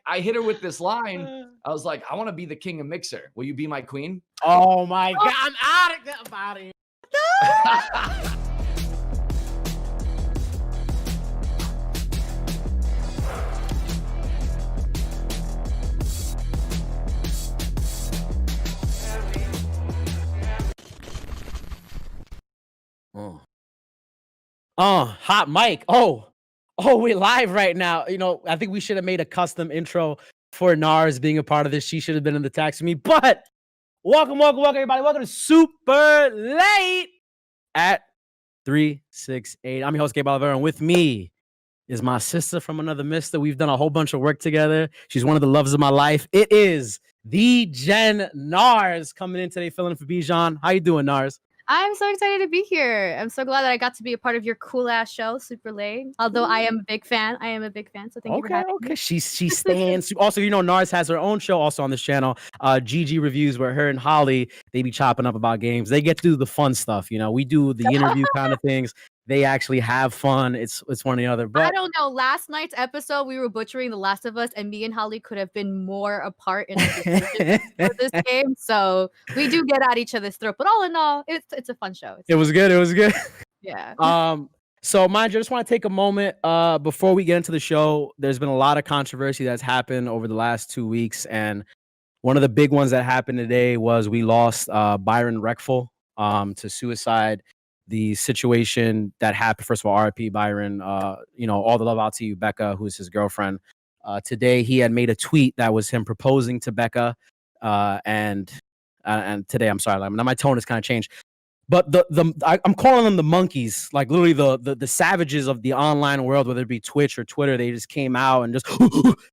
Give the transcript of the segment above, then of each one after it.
I hit her with this line. I was like, I want to be the king of Mixer. Will you be my queen? Oh my God, I'm out of here. Hot mic. Oh, we're live right now. You know, I think we should have made a custom intro for Narz being a part of this. She should have been in the tax with me. But welcome, everybody. Welcome to Super Late at 368. I'm your host, Gabe Olivero, and with me is my sister from another mister. We've done a whole bunch of work together. She's one of the loves of my life. It is the Jen Narz coming in today, filling in for Bijan. How you doing, Narz? I'm so excited to be here. I'm so glad that I got to be a part of your cool ass show, Super Late. Although I am a big fan. So thank you for having me. She stands. Also, you know, Narz has her own show also on this channel, GG Reviews, where her and Holly, they be chopping up about games. They get to do the fun stuff. You know, we do the interview kind of things. They actually have fun. It's one or the other. But I don't know. Last night's episode, we were butchering The Last of Us, and me and Holly could have been more apart in the for this game. So we do get at each other's throat. But all in all, it's a fun show. It was good. Yeah. So mind you, I just want to take a moment before we get into the show. There's been a lot of controversy that's happened over the last 2 weeks, and one of the big ones that happened today was we lost Byron Reckful to suicide. The situation that happened, first of all, RIP Byron, you know, all the love out to you, Becca, who's his girlfriend. Today he had made a tweet that was him proposing to Becca. And today, I'm sorry, now my tone has kind of changed. But I'm calling them the monkeys, like literally the savages of the online world, whether it be Twitch or Twitter. They just came out and just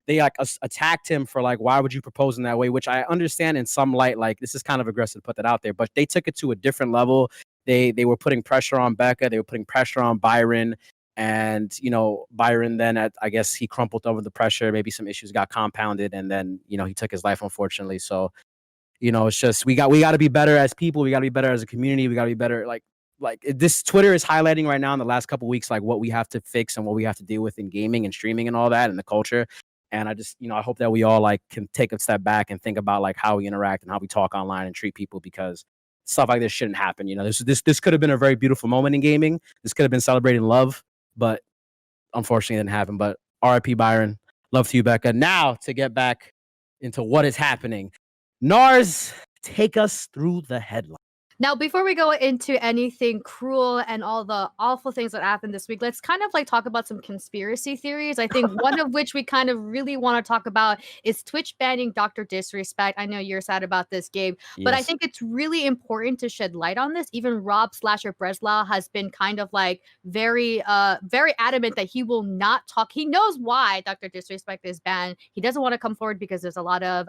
they like attacked him for like, why would you propose in that way? Which I understand in some light, like this is kind of aggressive to put that out there, but they took it to a different level. They were putting pressure on Becca. They were putting pressure on Byron. And, you know, Byron then, I guess he crumpled over the pressure. Maybe some issues got compounded. And then, you know, he took his life, unfortunately. So, you know, it's just we got to be better as people. We got to be better as a community. We got to be better. Like this Twitter is highlighting right now in the last couple of weeks, like what we have to fix and what we have to deal with in gaming and streaming and all that and the culture. And I just, you know, I hope that we all like can take a step back and think about like how we interact and how we talk online and treat people, because stuff like this shouldn't happen. You know, this could have been a very beautiful moment in gaming. This could have been celebrating love, but unfortunately it didn't happen. But RIP Byron, love to you, Becca. Now to get back into what is happening. Narz, take us through the headline. Now, before we go into anything cruel and all the awful things that happened this week, let's kind of like talk about some conspiracy theories. I think one of which we kind of really want to talk about is Twitch banning Dr. Disrespect. I know you're sad about this, Gabe, but I think it's really important to shed light on this. Even Rob Slasher Breslau has been kind of like very adamant that he will not talk. He knows why Dr. Disrespect is banned. He doesn't want to come forward because there's a lot of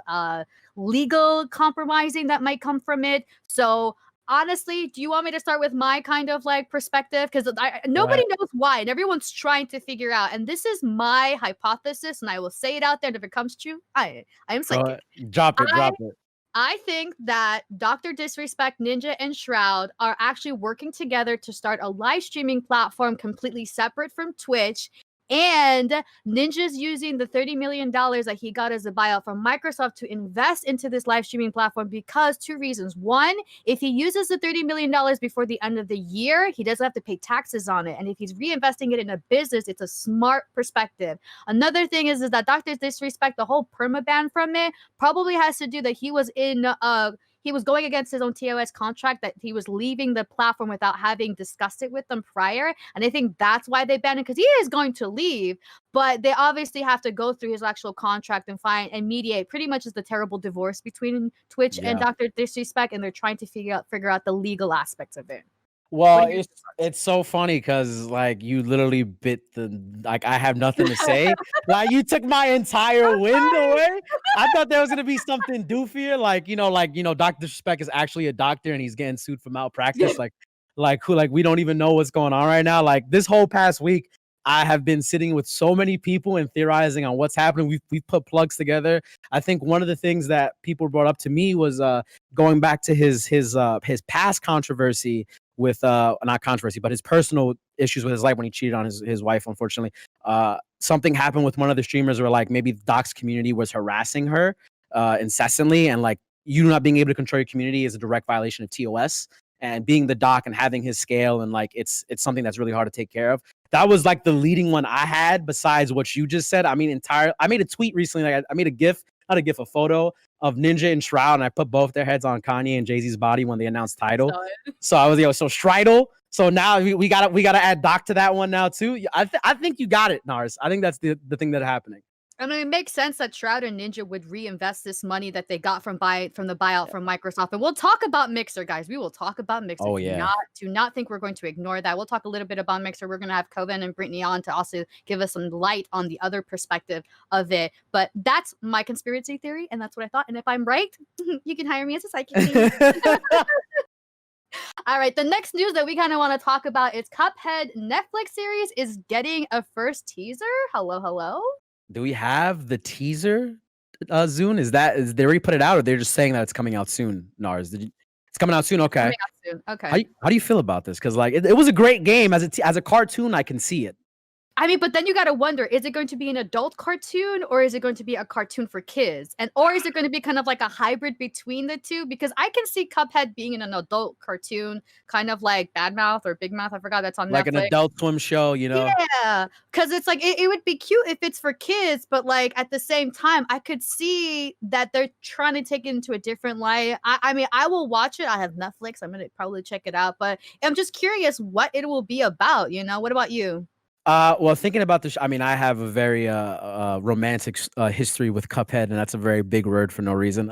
legal compromising that might come from it. So honestly, do you want me to start with my kind of like perspective? Because nobody knows why, and everyone's trying to figure out. And this is my hypothesis, and I will say it out there. And if it comes true, I am psychic. Drop it. I think that Dr. Disrespect, Ninja, and Shroud are actually working together to start a live streaming platform completely separate from Twitch. And Ninja's using the $30 million that he got as a buyout from Microsoft to invest into this live streaming platform because two reasons. One, if he uses the $30 million before the end of the year, he doesn't have to pay taxes on it. And if he's reinvesting it in a business, it's a smart perspective. Another thing is that Dr. Disrespect, the whole permaban from it, probably has to do that he was he was going against his own TOS contract, that he was leaving the platform without having discussed it with them prior. And I think that's why they banned him, because he is going to leave, but they obviously have to go through his actual contract and find and mediate. Pretty much is the terrible divorce between Twitch and Dr. Disrespect, and they're trying to figure out the legal aspects of it. Well, it's so funny because like you literally bit the like I have nothing to say. Like you took my entire win away. I thought there was gonna be something doofier, like Dr. Disrespect is actually a doctor and he's getting sued for malpractice. Like we don't even know what's going on right now. Like this whole past week, I have been sitting with so many people and theorizing on what's happening. We've put plugs together. I think one of the things that people brought up to me was going back to his past controversy with not controversy, but his personal issues with his life when he cheated on his wife, unfortunately. Something happened with one of the streamers where like maybe Doc's community was harassing her incessantly, and like you not being able to control your community is a direct violation of TOS. And being the Doc and having his scale, and like it's something that's really hard to take care of. That was like the leading one I had besides what you just said. I mean, I made a tweet recently. Like I made a photo of Ninja and Shroud, and I put both their heads on Kanye and Jay-Z's body when they announced Tidal. So I was, so Stridal. So now we gotta add Doc to that one now too. I think you got it, Narz. I think that's the thing that's happening. I mean, it makes sense that Shroud and Ninja would reinvest this money that they got from the buyout from Microsoft. And we'll talk about Mixer, guys. We will talk about Mixer. Oh, yeah. Do not think we're going to ignore that. We'll talk a little bit about Mixer. We're going to have Covent and Britni on to also give us some light on the other perspective of it. But that's my conspiracy theory, and that's what I thought. And if I'm right, you can hire me as a psychic. All right, the next news that we kind of want to talk about is Cuphead Netflix series is getting a first teaser. Hello. Do we have the teaser, Zune? Is they already put it out, or they're just saying that it's coming out soon, Narz? It's coming out soon? Okay. Coming out soon. Okay. How do you feel about this? Because like it was a great game. As a cartoon, I can see it. I mean, but then you got to wonder, is it going to be an adult cartoon, or is it going to be a cartoon for kids? Or is it going to be kind of like a hybrid between the two? Because I can see Cuphead being in an adult cartoon, kind of like Bad Mouth or Big Mouth. I forgot that's on like Netflix. An Adult Swim show, Yeah, because it's like, it would be cute if it's for kids, but like at the same time, I could see that they're trying to take it into a different light. I mean, I will watch it. I have Netflix. I'm going to probably check it out, but I'm just curious what it will be about, What about you? Well, thinking about this, I mean, I have a very romantic history with Cuphead, and that's a very big word for no reason.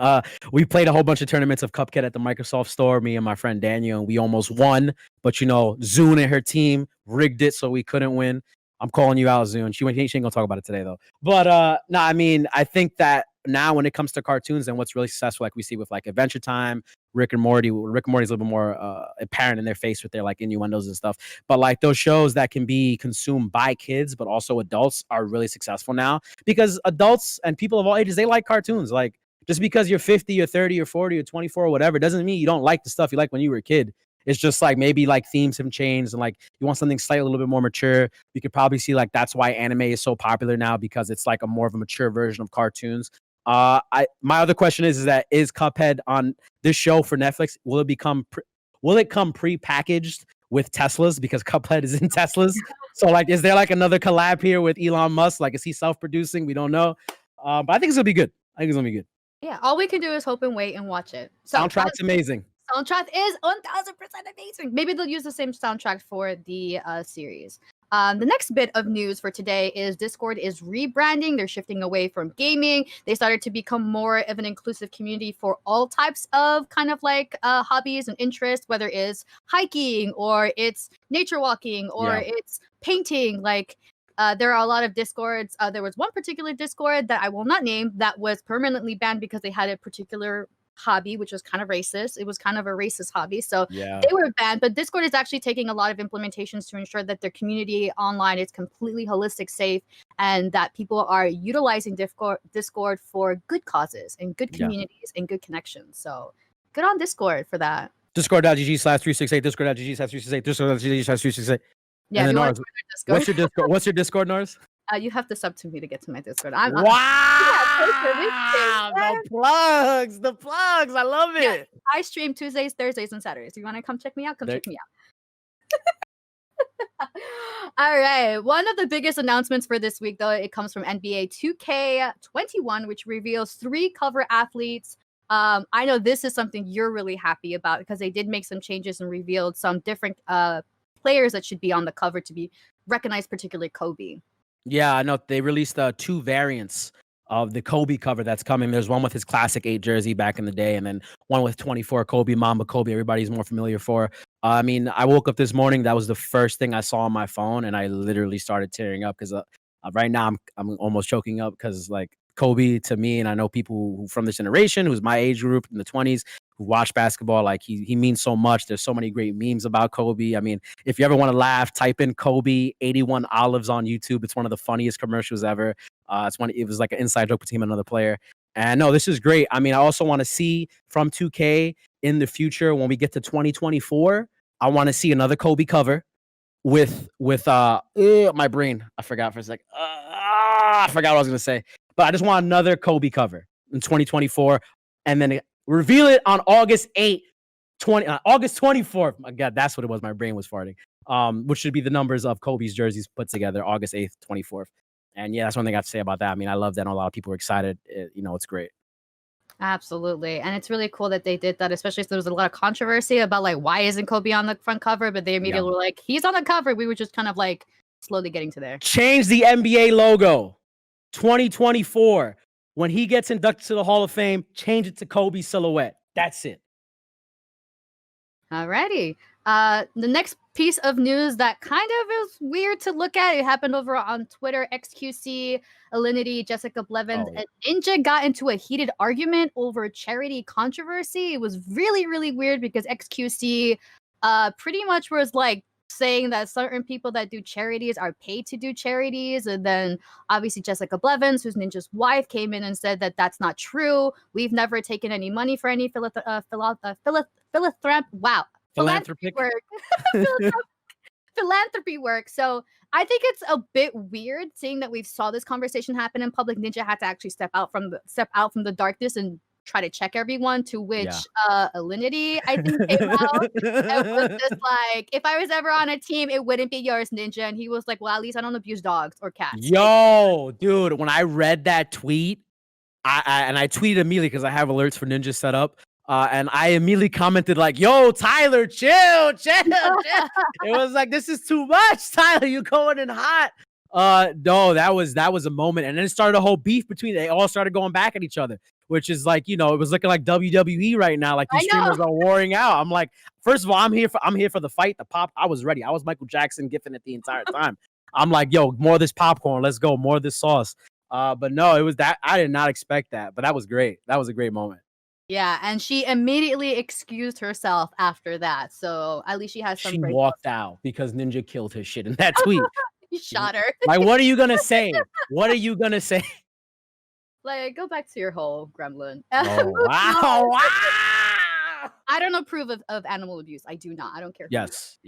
We played a whole bunch of tournaments of Cuphead at the Microsoft Store, me and my friend Daniel, and we almost won. But Zune and her team rigged it so we couldn't win. I'm calling you out, Zune. She ain't gonna talk about it today though. But no, I mean, I think that now when it comes to cartoons and what's really successful, like we see with like Adventure Time, Rick and Morty. Rick and Morty's a little bit more apparent in their face with their like innuendos and stuff. But like those shows that can be consumed by kids, but also adults, are really successful now because adults and people of all ages, they like cartoons. Like just because you're 50 or 30 or 40 or 24 or whatever, doesn't mean you don't like the stuff you like when you were a kid. It's just like maybe like themes have changed and like you want something slightly a little bit more mature. You could probably see like that's why anime is so popular now, because it's like a more of a mature version of cartoons. My other question is Cuphead on this show for Netflix? Will it come pre-packaged with Teslas, because Cuphead is in Teslas? So like, is there like another collab here with Elon Musk? Like, is he self-producing? We don't know. But I think it's gonna be good. Yeah, all we can do is hope and wait and watch it. Soundtrack's amazing. Soundtrack is 1000% amazing. Maybe they'll use the same soundtrack for the series. The next bit of news for today is Discord is rebranding. They're shifting away from gaming. They started to become more of an inclusive community for all types of kind of like hobbies and interests, whether it's hiking or it's nature walking or it's painting. Like there are a lot of Discords. There was one particular Discord that I will not name that was permanently banned because they had a particular hobby, which was kind of racist. It was kind of a racist hobby, so they were banned. But Discord is actually taking a lot of implementations to ensure that their community online is completely holistic, safe, and that people are utilizing Discord for good causes and good communities and good connections. So good on Discord for that. Discord.gg/368, Discord.gg/368, Discord.gg/368. Yeah, Narz, what's your Discord? What's your Discord, Narz? You have to sub to me to get to my Discord. Wow! The plugs. I love it. Yeah, I stream Tuesdays, Thursdays, and Saturdays. You want to come check me out? Check me out. All right. One of the biggest announcements for this week, though, it comes from NBA 2K21, which reveals 3 cover athletes. I know this is something you're really happy about because they did make some changes and revealed some different players that should be on the cover to be recognized, particularly Kobe. Yeah, I know they released 2 variants of the Kobe cover that's coming. There's one with his classic 8 jersey back in the day, and then one with 24 Kobe, Mamba Kobe, everybody's more familiar for. I mean, I woke up this morning, that was the first thing I saw on my phone, and I literally started tearing up because right now I'm almost choking up because like Kobe to me, and I know people who from this generation, who's my age group in the 20s, who watch basketball, like he means so much. There's so many great memes about Kobe. I mean, if you ever want to laugh, type in Kobe 81 olives on YouTube. It's one of the funniest commercials ever. It was like an inside joke between another player. And no, this is great. I mean, I also want to see from 2K in the future when we get to 2024, I want to see another Kobe cover my brain. I forgot for a sec. I forgot what I was gonna say. But I just want another Kobe cover in 2024, and then reveal it on August 24th. My God, that's what it was. My brain was farting. Which should be the numbers of Kobe's jerseys put together, August 8th, 24th. And yeah, that's one thing I have to say about that. I mean, I love that. A lot of people are excited. It's great. Absolutely. And it's really cool that they did that, especially if there was a lot of controversy about like, why isn't Kobe on the front cover? But they immediately were like, he's on the cover. We were just kind of like slowly getting to there. Change the NBA logo 2024. When he gets inducted to the Hall of Fame, change it to Kobe silhouette. That's it. Alrighty. The next piece of news that kind of is weird to look at, it happened over on Twitter. XQC, Alinity, Jessica Blevins, and Ninja got into a heated argument over charity controversy. It was really, really weird because XQC pretty much was like saying that certain people that do charities are paid to do charities. And then obviously Jessica Blevins, who's Ninja's wife, came in and said that that's not true. We've never taken any money for any philanthropic work. Philanthropy work. So I think it's a bit weird seeing that we've saw this conversation happen in public. Ninja had to actually step out from the darkness and try to check everyone, to which Alinity, I think, came out and was just like, if I was ever on a team, it wouldn't be yours, Ninja. And he was like, well, at least I don't abuse dogs or cats. Yo, dude, when I read that tweet, I tweeted immediately because I have alerts for Ninja set up. And I immediately commented like, yo, Tyler, chill. It was like, this is too much, Tyler. You going in hot. No, that was a moment. And then it started a whole beef they all started going back at each other, which is like, it was looking like WWE right now. Like these streamers are warring out. I'm like, first of all, I'm here for the fight, the pop. I was ready. I was Michael Jackson gifting it the entire time. I'm like, yo, more of this popcorn. Let's go. More of this sauce. But no, it was that. I did not expect that, but that was great. That was a great moment. Yeah, and she immediately excused herself after that. So at least she has some. She walked out because Ninja killed his shit in that tweet. He shot her. Like, what are you gonna say? What are you gonna say? Like, go back to your hole, gremlin. Oh, wow! Wow! I don't approve of animal abuse. I do not. I don't care. Yes.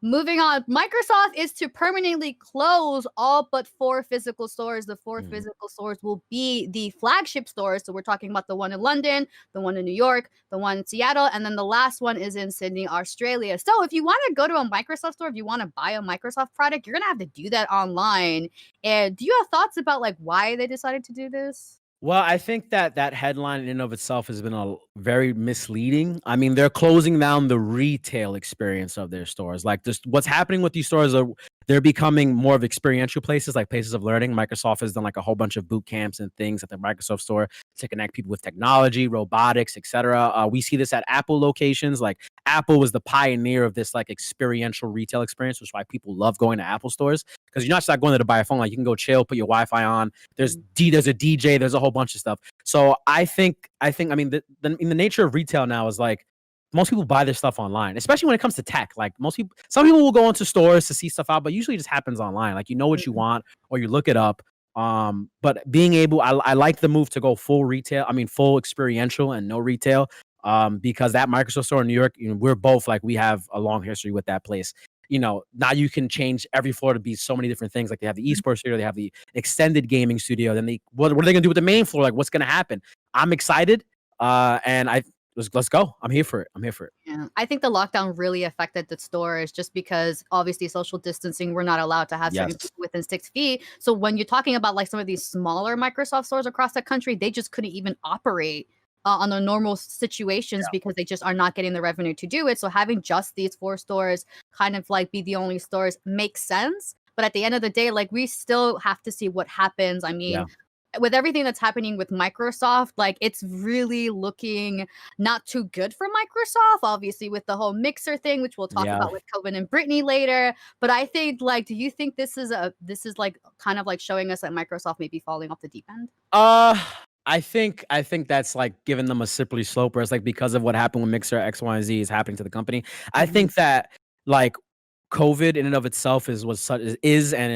Moving on, Microsoft is to permanently close all but 4 physical stores. The 4 physical stores will be the flagship stores. So we're talking about the one in London, the one in New York, the one in Seattle, and then the last one is in Sydney, Australia. So if you want to go to a Microsoft store, if you want to buy a Microsoft product, you're going to have to do that online. And do you have thoughts about like why they decided to do this? Well, I think that headline in and of itself has been very misleading. I mean, they're closing down the retail experience of their stores. Like, what's happening with these stores they're becoming more of experiential places, like places of learning. Microsoft has done like a whole bunch of boot camps and things at the Microsoft store to connect people with technology, robotics, etc. We see this at Apple locations. Like, Apple was the pioneer of this like experiential retail experience, which is why people love going to Apple stores, because you're not just like going there to buy a phone. Like, you can go chill, put your Wi-Fi on. There's a DJ. There's a whole bunch of stuff. So I mean, the nature of retail now is like, most people buy their stuff online, especially when it comes to tech. Like some people will go into stores to see stuff out, but usually it just happens online. Like, you know what you want or you look it up. But being able, I like the move to go full retail. I mean, full experiential and no retail. Because that Microsoft store in New York, we're both like, we have a long history with that place. Now you can change every floor to be so many different things. Like, they have the esports studio, they have the extended gaming studio. Then what are they gonna do with the main floor? Like, what's gonna happen? I'm excited. And let's go. I'm here for it. Yeah, I think the lockdown really affected the stores just because obviously social distancing, we're not allowed to have certain people within 6 feet. So when you're talking about like some of these smaller Microsoft stores across the country, they just couldn't even operate on the normal situations because they just are not getting the revenue to do it. So having just these 4 stores kind of like be the only stores makes sense. But at the end of the day, like, we still have to see what happens. I mean, with everything that's happening with Microsoft, like, it's really looking not too good for Microsoft, obviously, with the whole Mixer thing, which we'll talk about with Covent and Britni later. But I think, like, do you think this is like kind of like showing us that Microsoft may be falling off the deep end? I think that's like giving them a slippery slope, where it's like, because of what happened with Mixer, X, Y, and Z is happening to the company. I think that like COVID in and of itself is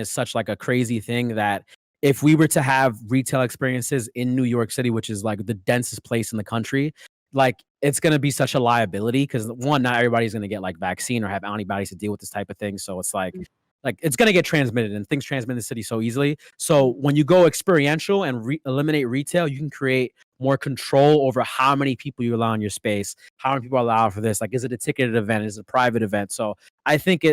such like a crazy thing that if we were to have retail experiences in New York City, which is like the densest place in the country, like it's going to be such a liability because one, not everybody's going to get like vaccine or have antibodies to deal with this type of thing. So it's like it's going to get transmitted, and things transmit in the city so easily. So when you go experiential and eliminate retail, you can create more control over how many people you allow in your space, how many people are allowed for this. Like, is it a ticketed event? Is it a private event? So I think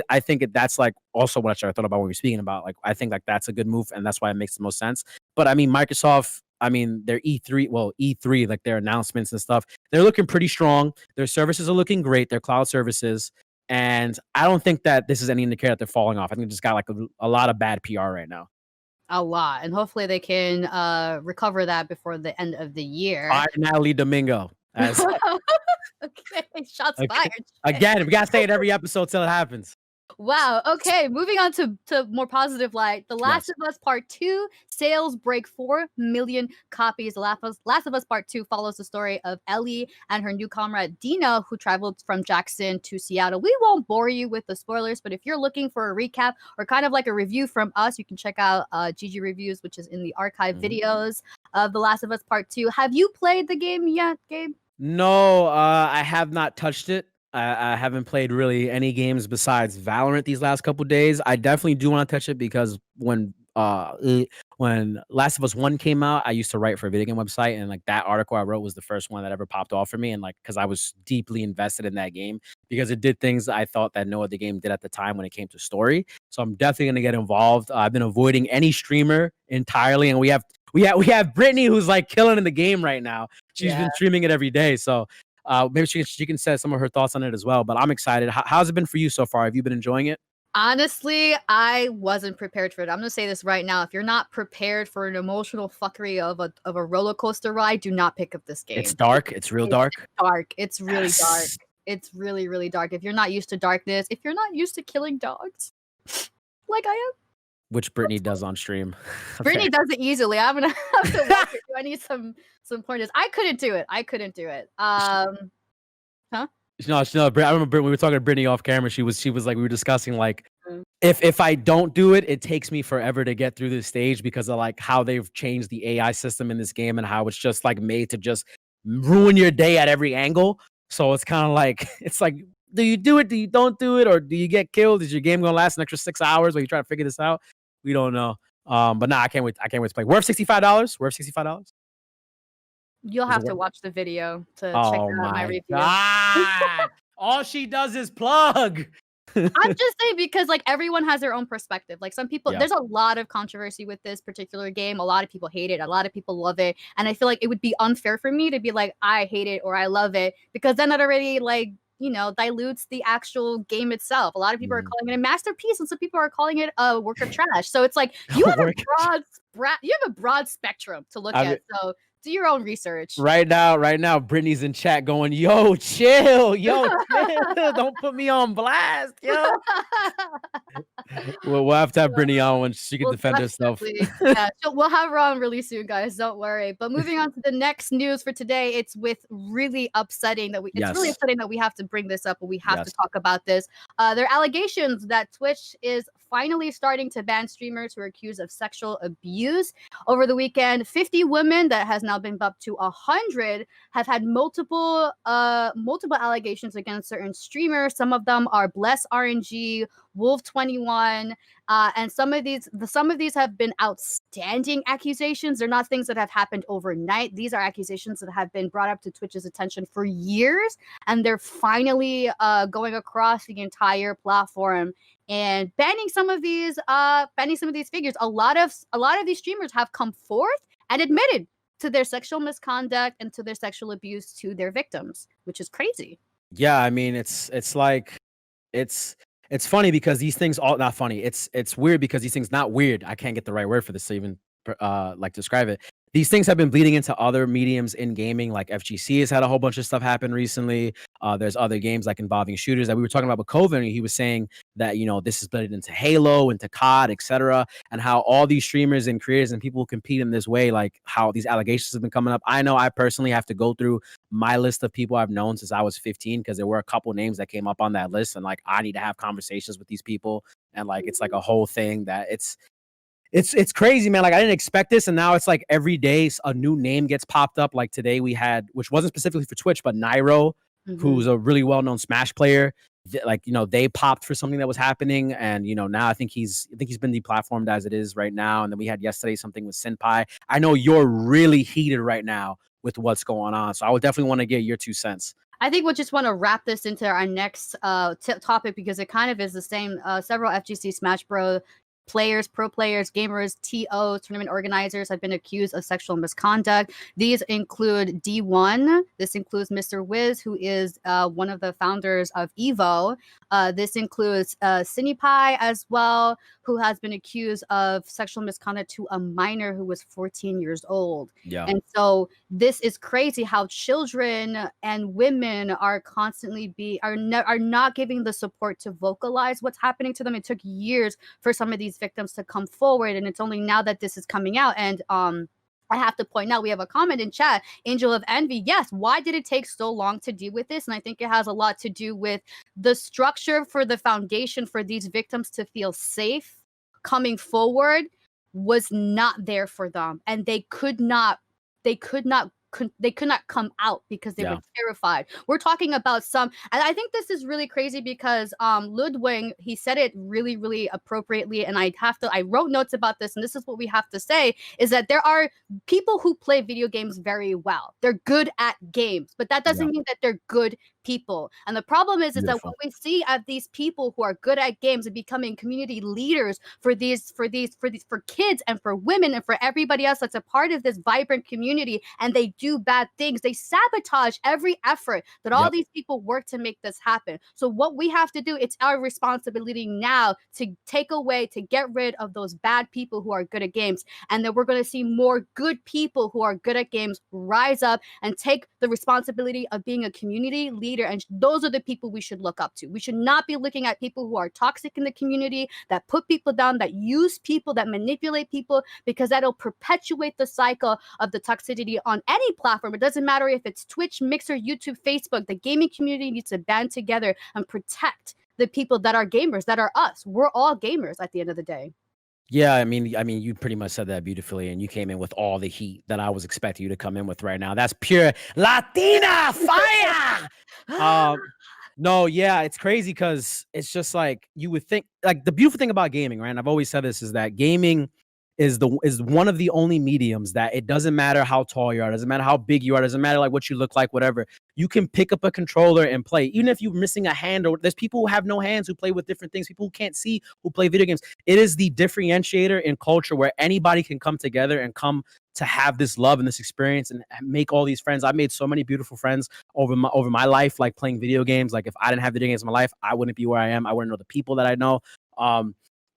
that's like also what I thought about when we were speaking about. Like, I think like that's a good move, and that's why it makes the most sense. But I mean, Microsoft, their E3, like their announcements and stuff, they're looking pretty strong. Their services are looking great. Their cloud services. And I don't think that this is any indicator that they're falling off. I think they just got like a lot of bad PR right now. A lot. And hopefully they can recover that before the end of the year. All right, Natalie Domingo. Okay, shots fired. Again, we got to say it every episode till it happens. Wow. Okay, moving on to more positive light. The Last of Us Part 2 sales break 4 million copies. The Last of Us Part 2 follows the story of Ellie and her new comrade Dina, who traveled from Jackson to Seattle. We won't bore you with the spoilers, but if you're looking for a recap or kind of like a review from us, you can check out GG Reviews, which is in the archive videos of The Last of Us Part 2. Have you played the game yet, Gabe? No, I have not touched it. I haven't played really any games besides Valorant these last couple days. I definitely do want to touch it because when Last of Us 1 came out, I used to write for a video game website, and like that article I wrote was the first one that ever popped off for me, and like because I was deeply invested in that game because it did things I thought that no other game did at the time when it came to story. So I'm definitely gonna get involved. I've been avoiding any streamer entirely, and we have Britni who's like killing in the game right now. She's been streaming it every day, so maybe she can say some of her thoughts on it as well. But I'm excited. How's it been for you so far? Have you been enjoying it? Honestly, I wasn't prepared for it. I'm gonna say this right now. If you're not prepared for an emotional fuckery of a roller coaster ride, do not pick up this game. It's dark. It's real dark. It's dark. It's really dark. It's really, really dark. If you're not used to darkness, if you're not used to killing dogs, like I am, which Britni does on stream. Britni does it easily. I'm gonna have to watch it. I need some pointers. I couldn't do it. Huh? No, I remember we were talking to Britni off camera. She was like, we were discussing like, if I don't do it, it takes me forever to get through this stage because of like how they've changed the AI system in this game and how it's just like made to just ruin your day at every angle. So it's kind of like, it's like, do you do it? Do you don't do it? Or do you get killed? Is your game gonna last an extra 6 hours while you try to figure this out? We don't know. But nah, I can't wait to play. Worth $65. Worth $65. You'll have to watch the video to check out my review. God. All she does is plug. I'm just saying because like everyone has their own perspective. Like some people, there's a lot of controversy with this particular game. A lot of people hate it. A lot of people love it. And I feel like it would be unfair for me to be like, I hate it or I love it, because then that already like, dilutes the actual game itself. A lot of people are calling it a masterpiece, and some people are calling it a work of trash. So it's like you have a broad spectrum to look at. So do your own research. Right now, Britni's in chat going, yo, chill. Don't put me on blast, yo. We'll have to have Britni on when she can defend herself. We'll have her on really soon, guys. Don't worry. But moving on to the next news for today, it's really upsetting that we have to bring this up, and we have to talk about this. There are allegations that Twitch is finally starting to ban streamers who are accused of sexual abuse. Over the weekend, 50 women, that has now been up to 100, have had multiple allegations against certain streamers. Some of them are Bless RNG, Wolf21, and some of these have been outstanding accusations. They're not things that have happened overnight. These are accusations that have been brought up to Twitch's attention for years, and they're finally going across the entire platform and banning some of these figures. A lot of these streamers have come forth and admitted to their sexual misconduct and to their sexual abuse to their victims, which is crazy. Yeah, I mean, it's funny because these things all not funny. It's weird because these things not weird. I can't get the right word for this to even describe it. These things have been bleeding into other mediums in gaming, like FGC has had a whole bunch of stuff happen recently. There's other games like involving shooters that we were talking about with Covent. He was saying that, this is blended into Halo, into COD, etc., and how all these streamers and creators and people who compete in this way, like how these allegations have been coming up. I know I personally have to go through my list of people I've known since I was 15 because there were a couple names that came up on that list, and like I need to have conversations with these people, and like it's like a whole thing that It's crazy, man. Like I didn't expect this, and now it's like every day a new name gets popped up. Like today we had, which wasn't specifically for Twitch, but Nairo, who's a really well-known Smash player. Like, you know, they popped for something that was happening, and you know, now I think he's been deplatformed as it is right now. And then we had yesterday something with Senpai. I know you're really heated right now with what's going on, so I would definitely want to get your 2 cents. I think we'll just want to wrap this into our next topic because it kind of is the same. Several FGC Smash Bros. Players, pro players, gamers, TOs, tournament organizers have been accused of sexual misconduct. These include D1. This includes Mr. Wiz, who is one of the founders of Evo. This includes Cinepai as well, who has been accused of sexual misconduct to a minor who was 14 years old. Yeah. And so this is crazy how children and women are constantly are not giving the support to vocalize what's happening to them. It took years for some of these victims to come forward, and it's only now that this is coming out. And I have to point out, we have a comment in chat, Angel of Envy. Yes, why did it take so long to deal with this? And I think it has a lot to do with the structure for the foundation for these victims to feel safe coming forward was not there for them, and they could not come out because they were terrified. We're talking about and I think this is really crazy because Ludwig, he said it really, really appropriately, and I wrote notes about this, and this is what we have to say, is that there are people who play video games very well. They're good at games, but that doesn't mean that they're good people. And the problem is that when we see at these people who are good at games and becoming community leaders for kids and for women and for everybody else that's a part of this vibrant community, and they do bad things, they sabotage every effort that all these people work to make this happen. So what we have to do, it's our responsibility now to get rid of those bad people who are good at games, and then we're going to see more good people who are good at games rise up and take the responsibility of being a community leader. And those are the people we should look up to. We should not be looking at people who are toxic in the community, that put people down, that use people, that manipulate people, because that'll perpetuate the cycle of the toxicity on any platform. It doesn't matter if it's Twitch, Mixer, YouTube, Facebook. The gaming community needs to band together and protect the people that are gamers, that are us. We're all gamers at the end of the day. Yeah, I mean, you pretty much said that beautifully, and you came in with all the heat that I was expecting you to come in with right now. That's pure Latina fire. No, yeah, it's crazy because it's just like you would think. Like the beautiful thing about gaming, right? And I've always said this, is that gaming is one of the only mediums that it doesn't matter how tall you are, doesn't matter how big you are, doesn't matter like what you look like, whatever. You can pick up a controller and play, even if you're missing a hand, or there's people who have no hands who play with different things, people who can't see who play video games. It is the differentiator in culture where anybody can come together and come to have this love and this experience and make all these friends. I've made so many beautiful friends over my life, like playing video games. Like if I didn't have video games in my life, I wouldn't be where I am. I wouldn't know the people that I know.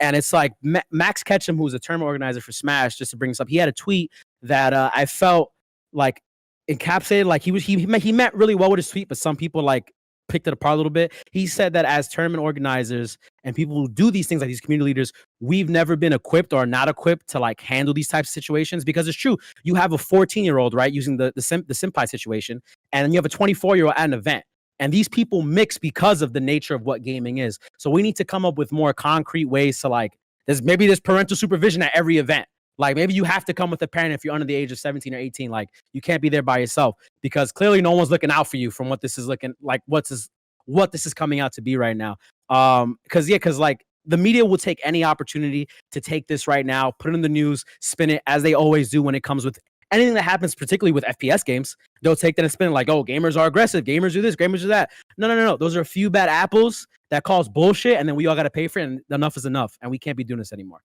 And it's like Max Ketchum, who's a tournament organizer for Smash, just to bring this up, he had a tweet that I felt like encapsulated. Like he meant really well with his tweet, but some people like picked it apart a little bit. He said that as tournament organizers and people who do these things, like these community leaders, we've never been equipped or not equipped to like handle these types of situations, because it's true. You have a 14-year-old, right, using the senpai situation, and you have a 24-year-old at an event. And these people mix because of the nature of what gaming is. So we need to come up with more concrete ways to like, there's parental supervision at every event. Like maybe you have to come with a parent if you're under the age of 17 or 18. Like you can't be there by yourself, because clearly no one's looking out for you from what this is looking like, what this is coming out to be right now. Because like the media will take any opportunity to take this right now, put it in the news, spin it as they always do when it comes with anything that happens, particularly with FPS games. They'll take that and spin it like, oh, gamers are aggressive, gamers do this, gamers do that. No. Those are a few bad apples that cause bullshit, and then we all got to pay for it, and enough is enough, and we can't be doing this anymore.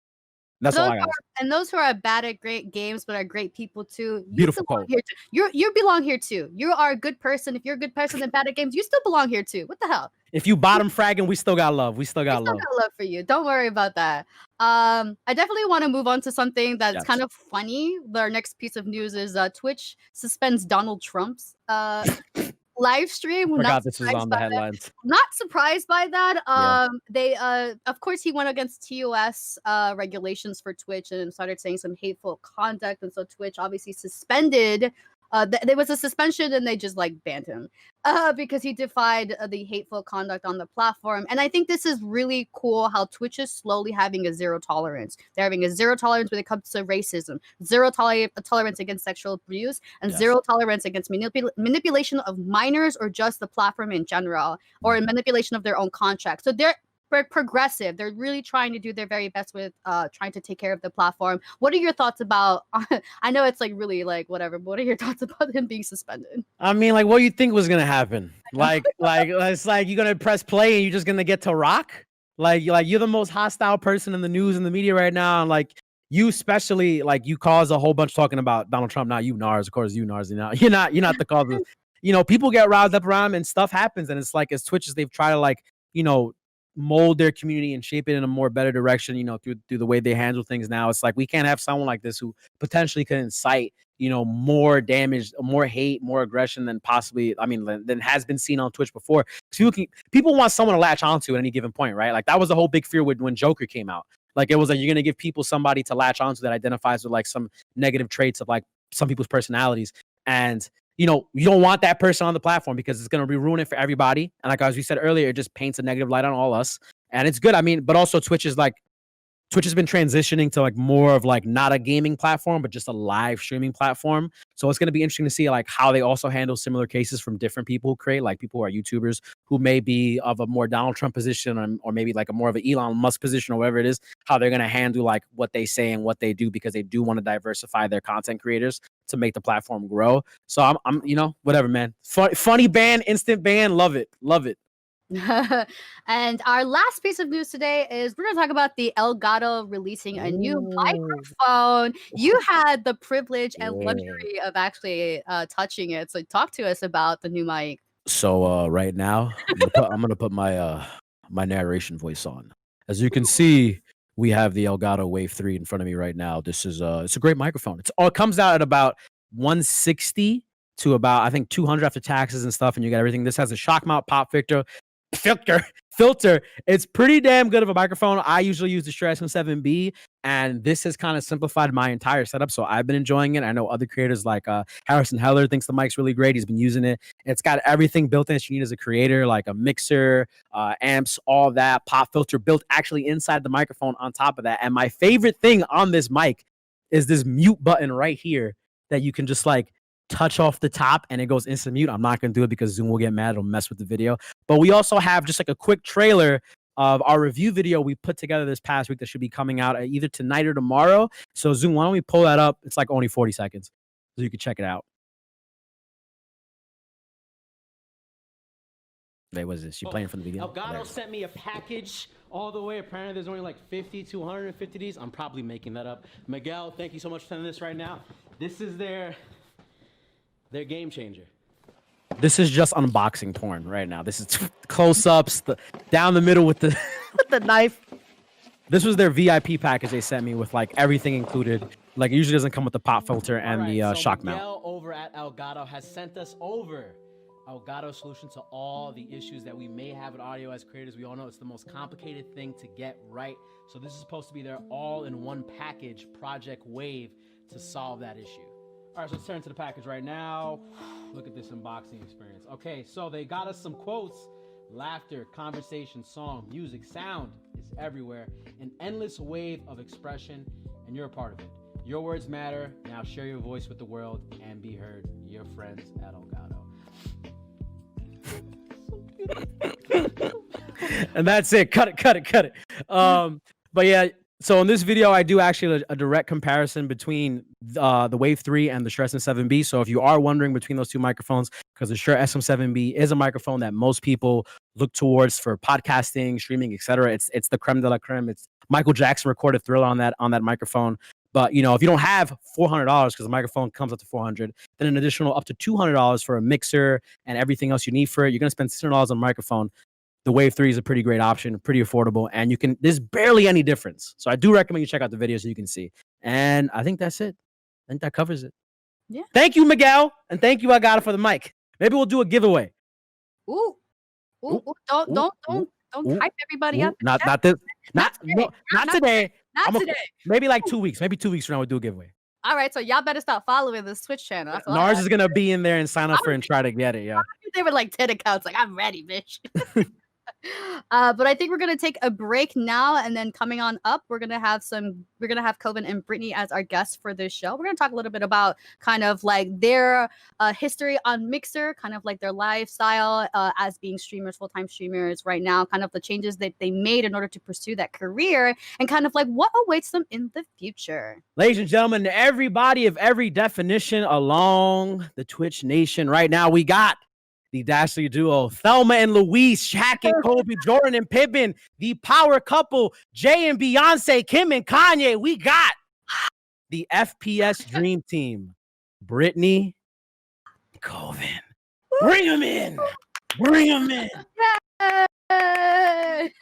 That's all I got. And those who are bad at great games but are great people too. Beautiful quote. You belong here too. You are a good person. If you're a good person and bad at games, you still belong here too. What the hell? If you bottom fragging, we still got love. We still got love for you. Don't worry about that. I definitely want to move on to something that's kind of funny. Our next piece of news is Twitch suspends Donald Trump's live stream. Forgot this was on the headlines. Not surprised by that. They of course he went against TOS regulations for Twitch and started saying some hateful conduct, and so Twitch obviously suspended there was a suspension and they just like banned him because he defied the hateful conduct on the platform. And I think this is really cool how Twitch is slowly having a zero tolerance. They're having a zero tolerance when it comes to racism, zero tolerance against sexual abuse, and zero tolerance against manipulation of minors or just the platform in general, or manipulation of their own contracts. So they're progressive. They're really trying to do their very best with trying to take care of the platform. What are your thoughts about I know it's like really like whatever, but what are your thoughts about him being suspended? I mean, like, what do you think was gonna happen? Like it's like you're gonna press play and you're just gonna get to rock? Like you're the most hostile person in the news and the media right now, and like you especially, like, you caused a whole bunch talking about Donald Trump, not you, Narz. Of course, you, Narz. You're not the cause of, people get riled up around him and stuff happens, and it's like as Twitches, they've tried to like, mold their community and shape it in a more better direction, through the way they handle things now. It's like we can't have someone like this who potentially could incite, more damage, more hate, more aggression than possibly, than has been seen on Twitch before. People want someone to latch onto at any given point, right? Like that was the whole big fear when Joker came out. Like it was like you're gonna give people somebody to latch onto that identifies with like some negative traits of like some people's personalities, and you don't want that person on the platform because it's going to ruin it for everybody. And like as we said earlier, it just paints a negative light on all us. And it's good. But also Twitch has been transitioning to like more of like not a gaming platform, but just a live streaming platform. So it's going to be interesting to see like how they also handle similar cases from different people who create, like people who are YouTubers who may be of a more Donald Trump position or maybe like a more of an Elon Musk position or whatever it is, how they're going to handle like what they say and what they do, because they do want to diversify their content creators to make the platform grow. So I'm whatever, man. Funny ban, instant ban. Love it. And our last piece of news today is we're going to talk about the Elgato releasing a new microphone. You had the privilege and luxury of actually touching it. So talk to us about the new mic. So right now, I'm going to put my my narration voice on. As you can see, we have the Elgato Wave 3 in front of me right now. This is it's a great microphone. It comes out at about 160 to about, I think, 200 after taxes and stuff, and you got everything. This has a shock mount pop filter. It's pretty damn good of a microphone. I usually use the Shure SM7B, and this has kind of simplified my entire setup, so I've been enjoying it. I know other creators like Harrison Heller thinks the mic's really great. He's been using it. It's got everything built in that you need as a creator, like a mixer, amps, all that, pop filter built actually inside the microphone on top of that. And my favorite thing on this mic is this mute button right here that you can just like touch off the top and it goes instant mute. I'm not going to do it because Zoom will get mad. It'll mess with the video. But we also have just like a quick trailer of our review video we put together this past week that should be coming out either tonight or tomorrow. So Zoom, why don't we pull that up? It's like only 40 seconds. So you can check it out. Wait, what is this? You playing from the beginning? Elgato sent me a package all the way. Apparently there's only like 50 to 150 of these. I'm probably making that up. Miguel, thank you so much for sending this right now. This is their game changer. This is just unboxing porn right now. This is close-ups, down the middle with the with the knife. This was their VIP package they sent me with like everything included. Like it usually doesn't come with the pop filter and the shock mount. Miguel over at Elgato has sent us over Elgato solution to all the issues that we may have with audio as creators. We all know it's the most complicated thing to get right. So this is supposed to be their all-in-one package, Project Wave, to solve that issue. All right, so let's turn to the package right now. Look at this unboxing experience. Okay, so they got us some quotes. Laughter, conversation, song, music, sound is everywhere. An endless wave of expression, and you're a part of it. Your words matter. Now share your voice with the world and be heard. Your friends at Elgato. And that's it. Cut it. But yeah, so in this video, I do actually a direct comparison between the Wave 3 and the Shure SM7B. So if you are wondering between those two microphones, because the Shure SM7B is a microphone that most people look towards for podcasting, streaming, etc. It's the creme de la creme. It's Michael Jackson recorded Thriller on that microphone. But if you don't have $400 because the microphone comes up to $400, then an additional up to $200 for a mixer and everything else you need for it. You're gonna spend $600 on a microphone. The Wave 3 is a pretty great option, pretty affordable, and there's barely any difference. So I do recommend you check out the video so you can see. And I think that's it. I think that covers it. Yeah. Thank you, Miguel, and thank you, Elgato, for the mic. Maybe we'll do a giveaway. Ooh. Don't hype everybody up. Not today. Maybe like 2 weeks. Maybe 2 weeks from now we'll do a giveaway. All right, so y'all better stop following this Twitch channel. That's all I Narz got. is gonna be in there and sign up for it and try to get it. Yeah. They were like 10 accounts. Like, I'm ready, bitch. But I think we're gonna take a break now, and then coming on up, we're gonna have Covent and Britni as our guests for this show. We're gonna talk a little bit about kind of like their history on Mixer, kind of like their lifestyle as being streamers, full-time streamers right now, kind of the changes that they made in order to pursue that career, and kind of like what awaits them in the future. Ladies and gentlemen, everybody of every definition along the Twitch nation right now, we got the Dashley duo, Thelma and Louise, Shaq and Kobe, Jordan and Pippen, the power couple, Jay and Beyonce, Kim and Kanye. We got the FPS dream team, Britni Covent. Bring them in. Bring them in. Yay!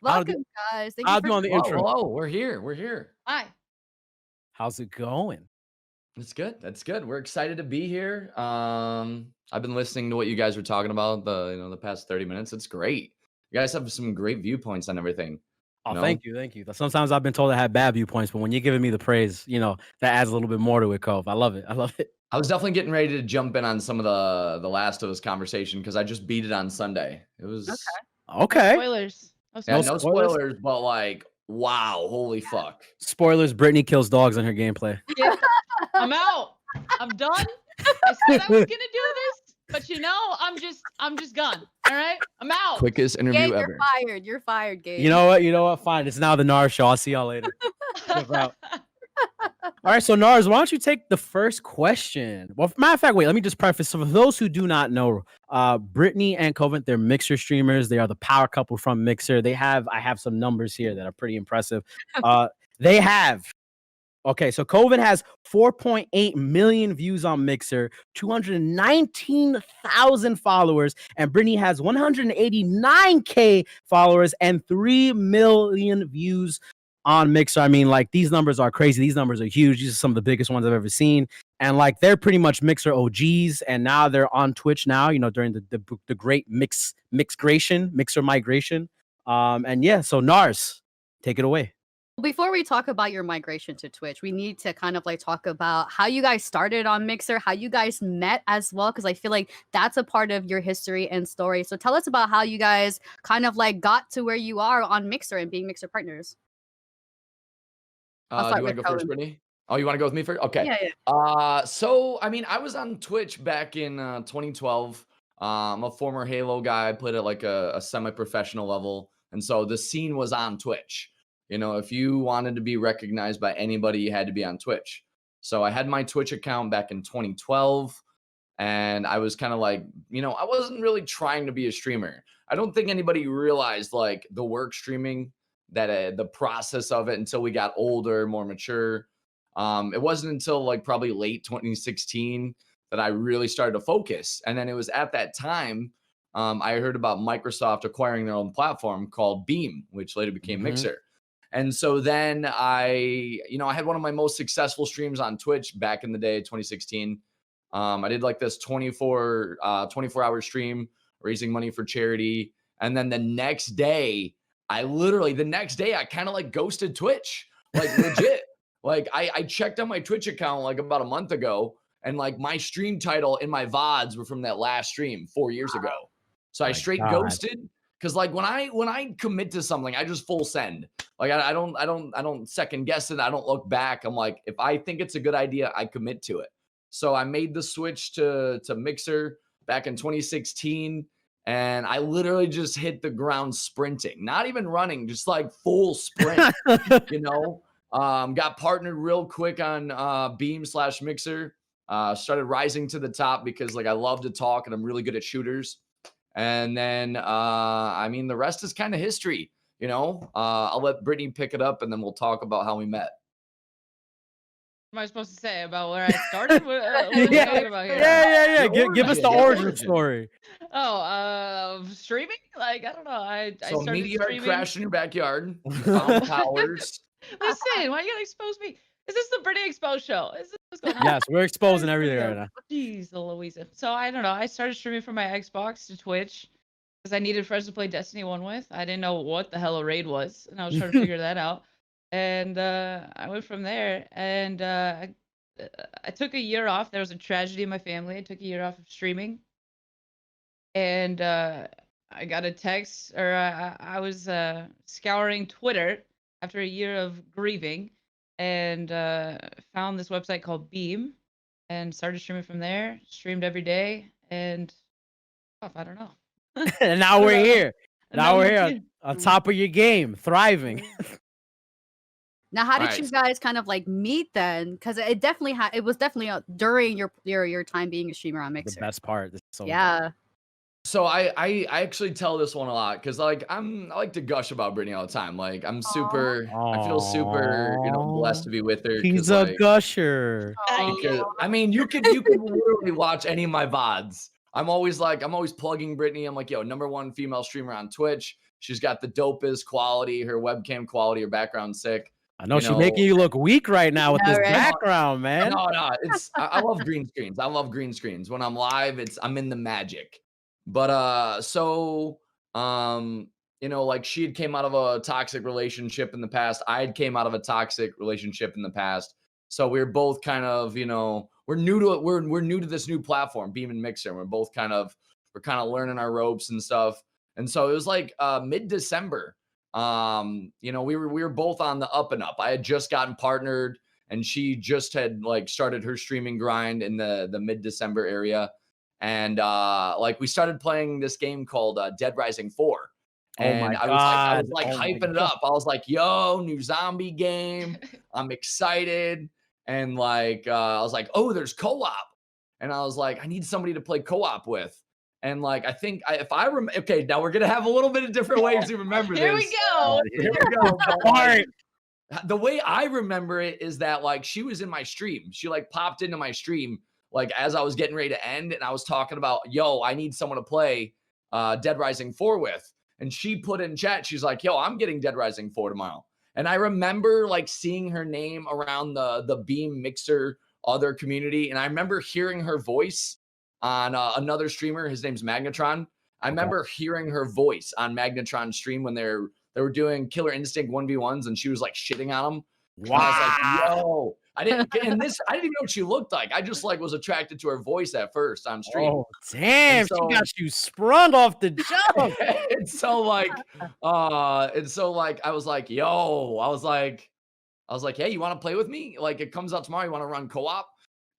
Welcome, guys. Thank you I'll for do on the intro. Hello, we're here. We're here. Hi. How's it going? That's good. That's good. We're excited to be here. I've been listening to what you guys were talking about the past 30 minutes. It's great. You guys have some great viewpoints on everything. Oh, thank you. Thank you. Sometimes I've been told I have bad viewpoints, but when you're giving me the praise, that adds a little bit more to it, Cove. I love it. I love it. I was definitely getting ready to jump in on some of the Last of Us conversation because I just beat it on Sunday. It was Okay. Spoilers. yeah, no spoilers, but like, wow, holy fuck. Spoilers, Britney kills dogs in her gameplay. Yeah. I'm out. I'm done. I said I was gonna do this, but I'm just gone. All right, I'm out. Quickest interview Gabe, ever. You're fired, Gabe. You know what? Fine. It's now the Narz show. I'll see y'all later. All right, so Narz, why don't you take the first question? Well, matter of fact, wait, let me just preface. So for those who do not know, Britni and Covent, they're Mixer streamers. They are the power couple from Mixer. I have some numbers here that are pretty impressive. So Covent has 4.8 million views on Mixer, 219,000 followers, and Britni has 189K followers and 3 million views on Mixer. I mean, like, these numbers are crazy. These numbers are huge. These are some of the biggest ones I've ever seen. And like, they're pretty much Mixer OGs. And now they're on Twitch now, during the great Mixer migration. And yeah, so Narz, take it away. Before we talk about your migration to Twitch, we need to kind of like talk about how you guys started on Mixer, how you guys met as well, because I feel like that's a part of your history and story. So tell us about how you guys kind of like got to where you are on Mixer and being Mixer partners. Do you want to go first, Britney? Oh, you want to go with me first? Okay. Yeah. So I mean, I was on Twitch back in 2012. I'm a former Halo guy. I played at like a semi-professional level, and so the scene was on Twitch. If you wanted to be recognized by anybody, you had to be on Twitch. So I had my Twitch account back in 2012, and I was kind of like, I wasn't really trying to be a streamer. I don't think anybody realized like the work streaming, that the process of it until we got older, more mature. It wasn't until like probably late 2016 that I really started to focus. And then it was at that time I heard about Microsoft acquiring their own platform called Beam, which later became Mixer. And so then I had one of my most successful streams on Twitch back in the day, 2016. I did like this 24-hour stream raising money for charity. And then the next day, I kind of like ghosted Twitch, like legit. Like I checked on my Twitch account like about a month ago, and like my stream title and my VODs were from that last stream 4 years ago. So I straight ghosted. Cause like when I commit to something, I just full send. Like I don't second guess it. I don't look back. I'm like, if I think it's a good idea, I commit to it. So I made the switch to Mixer back in 2016, and I literally just hit the ground sprinting, not even running, just like full sprint. Got partnered real quick on Beam/Mixer. Started rising to the top because like I love to talk and I'm really good at shooters. And then, the rest is kind of history, I'll let Britni pick it up and then we'll talk about how we met. What am I supposed to say about where I started? What are we talking about here? Yeah. Give us the origin story. Streaming? Like, I don't know. I started meteor streaming. crashed in your backyard. You found towers. Listen, why you gotta expose me? Is this the Britney Exposed show? Is this what's going on? Yes, we're exposing everything right now. Jeez, Louisa. So I don't know. I started streaming from my Xbox to Twitch because I needed friends to play Destiny 1 with. I didn't know what the hell a raid was, and I was trying to figure that out. And I went from there. And I took a year off. There was a tragedy in my family. I took a year off of streaming. And I got a text, or I was scouring Twitter after a year of grieving, and found this website called Beam, and started streaming from there. Streamed every day, and I don't know. And now we're here. And Now we're we're here on top of your game, thriving. Now, how did Right. you guys kind of like meet then? Because it definitely it was definitely during your time being a streamer on The Mixer. best part. This is so Yeah. So I actually tell this one a lot because like I like to gush about Britney all the time. Like I feel super blessed to be with her. He's 'cause, a like, gusher. because, I mean, you could literally watch any of my VODs. I'm always plugging Britney. I'm like, yo, #1 female streamer on Twitch. She's got the dopest quality, her webcam quality, her background's sick. I know she's making you look weak right now with know, this right? background, man. No, I love green screens. I love green screens. When I'm live, I'm in the magic. But like she had came out of a toxic relationship in the past. I had came out of a toxic relationship in the past. So we're both kind of, we're new to it. We're new to this new platform, Beam and Mixer. We're kind of learning our ropes and stuff. And so it was like mid-December. We were both on the up and up. I had just gotten partnered, and she just had like started her streaming grind in the mid-December area. And we started playing this game called Dead Rising 4. And I was hyping it up. I was like, yo, new zombie game. I'm excited. And I was like, oh, there's co-op. And I was like, I need somebody to play co-op with. And I think okay, now we're going to have a little bit of different ways to remember Here this. we go. Here we go. But, the way I remember it is that she was in my stream. She popped into my stream as I was getting ready to end, and I was talking about, yo, I need someone to play Dead Rising 4 with. And she put in chat, she's like, yo, I'm getting Dead Rising 4 tomorrow. And I remember seeing her name around the Beam Mixer other community. And I remember hearing her voice on another streamer. His name's Magnetron. I remember hearing her voice on Magnetron's stream when they were doing Killer Instinct 1v1s, and she was shitting on them. Wow. And I was like, yo, I didn't even know what she looked like. I just was attracted to her voice at first on stream. Oh, damn. So, she got you sprung off the jump. and so I was like, yo, I was like, hey, you want to play with me? It comes out tomorrow. You want to run co-op?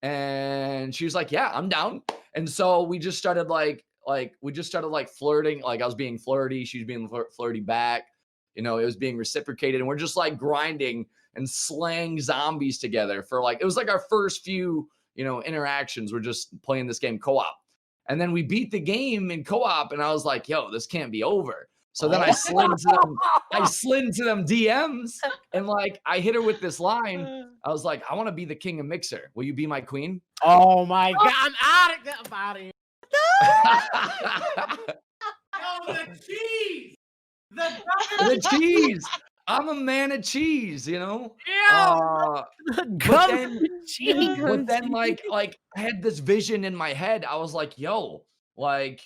And she was like, yeah, I'm down. And so we just started flirting. I was being flirty. She was being flirty back. It was being reciprocated. And we're just grinding and slaying zombies together for it was our first few, interactions. We're just playing this game co-op. And then we beat the game in co-op, and I was like, yo, this can't be over. So then I slid into them DMs, and I hit her with this line. I was like, I want to be the king of Mixer. Will you be my queen? Oh my God. I'm out of here. Yo, the cheese. The cheese. I'm a man of cheese, Yeah. But then I had this vision in my head. I was like, yo, I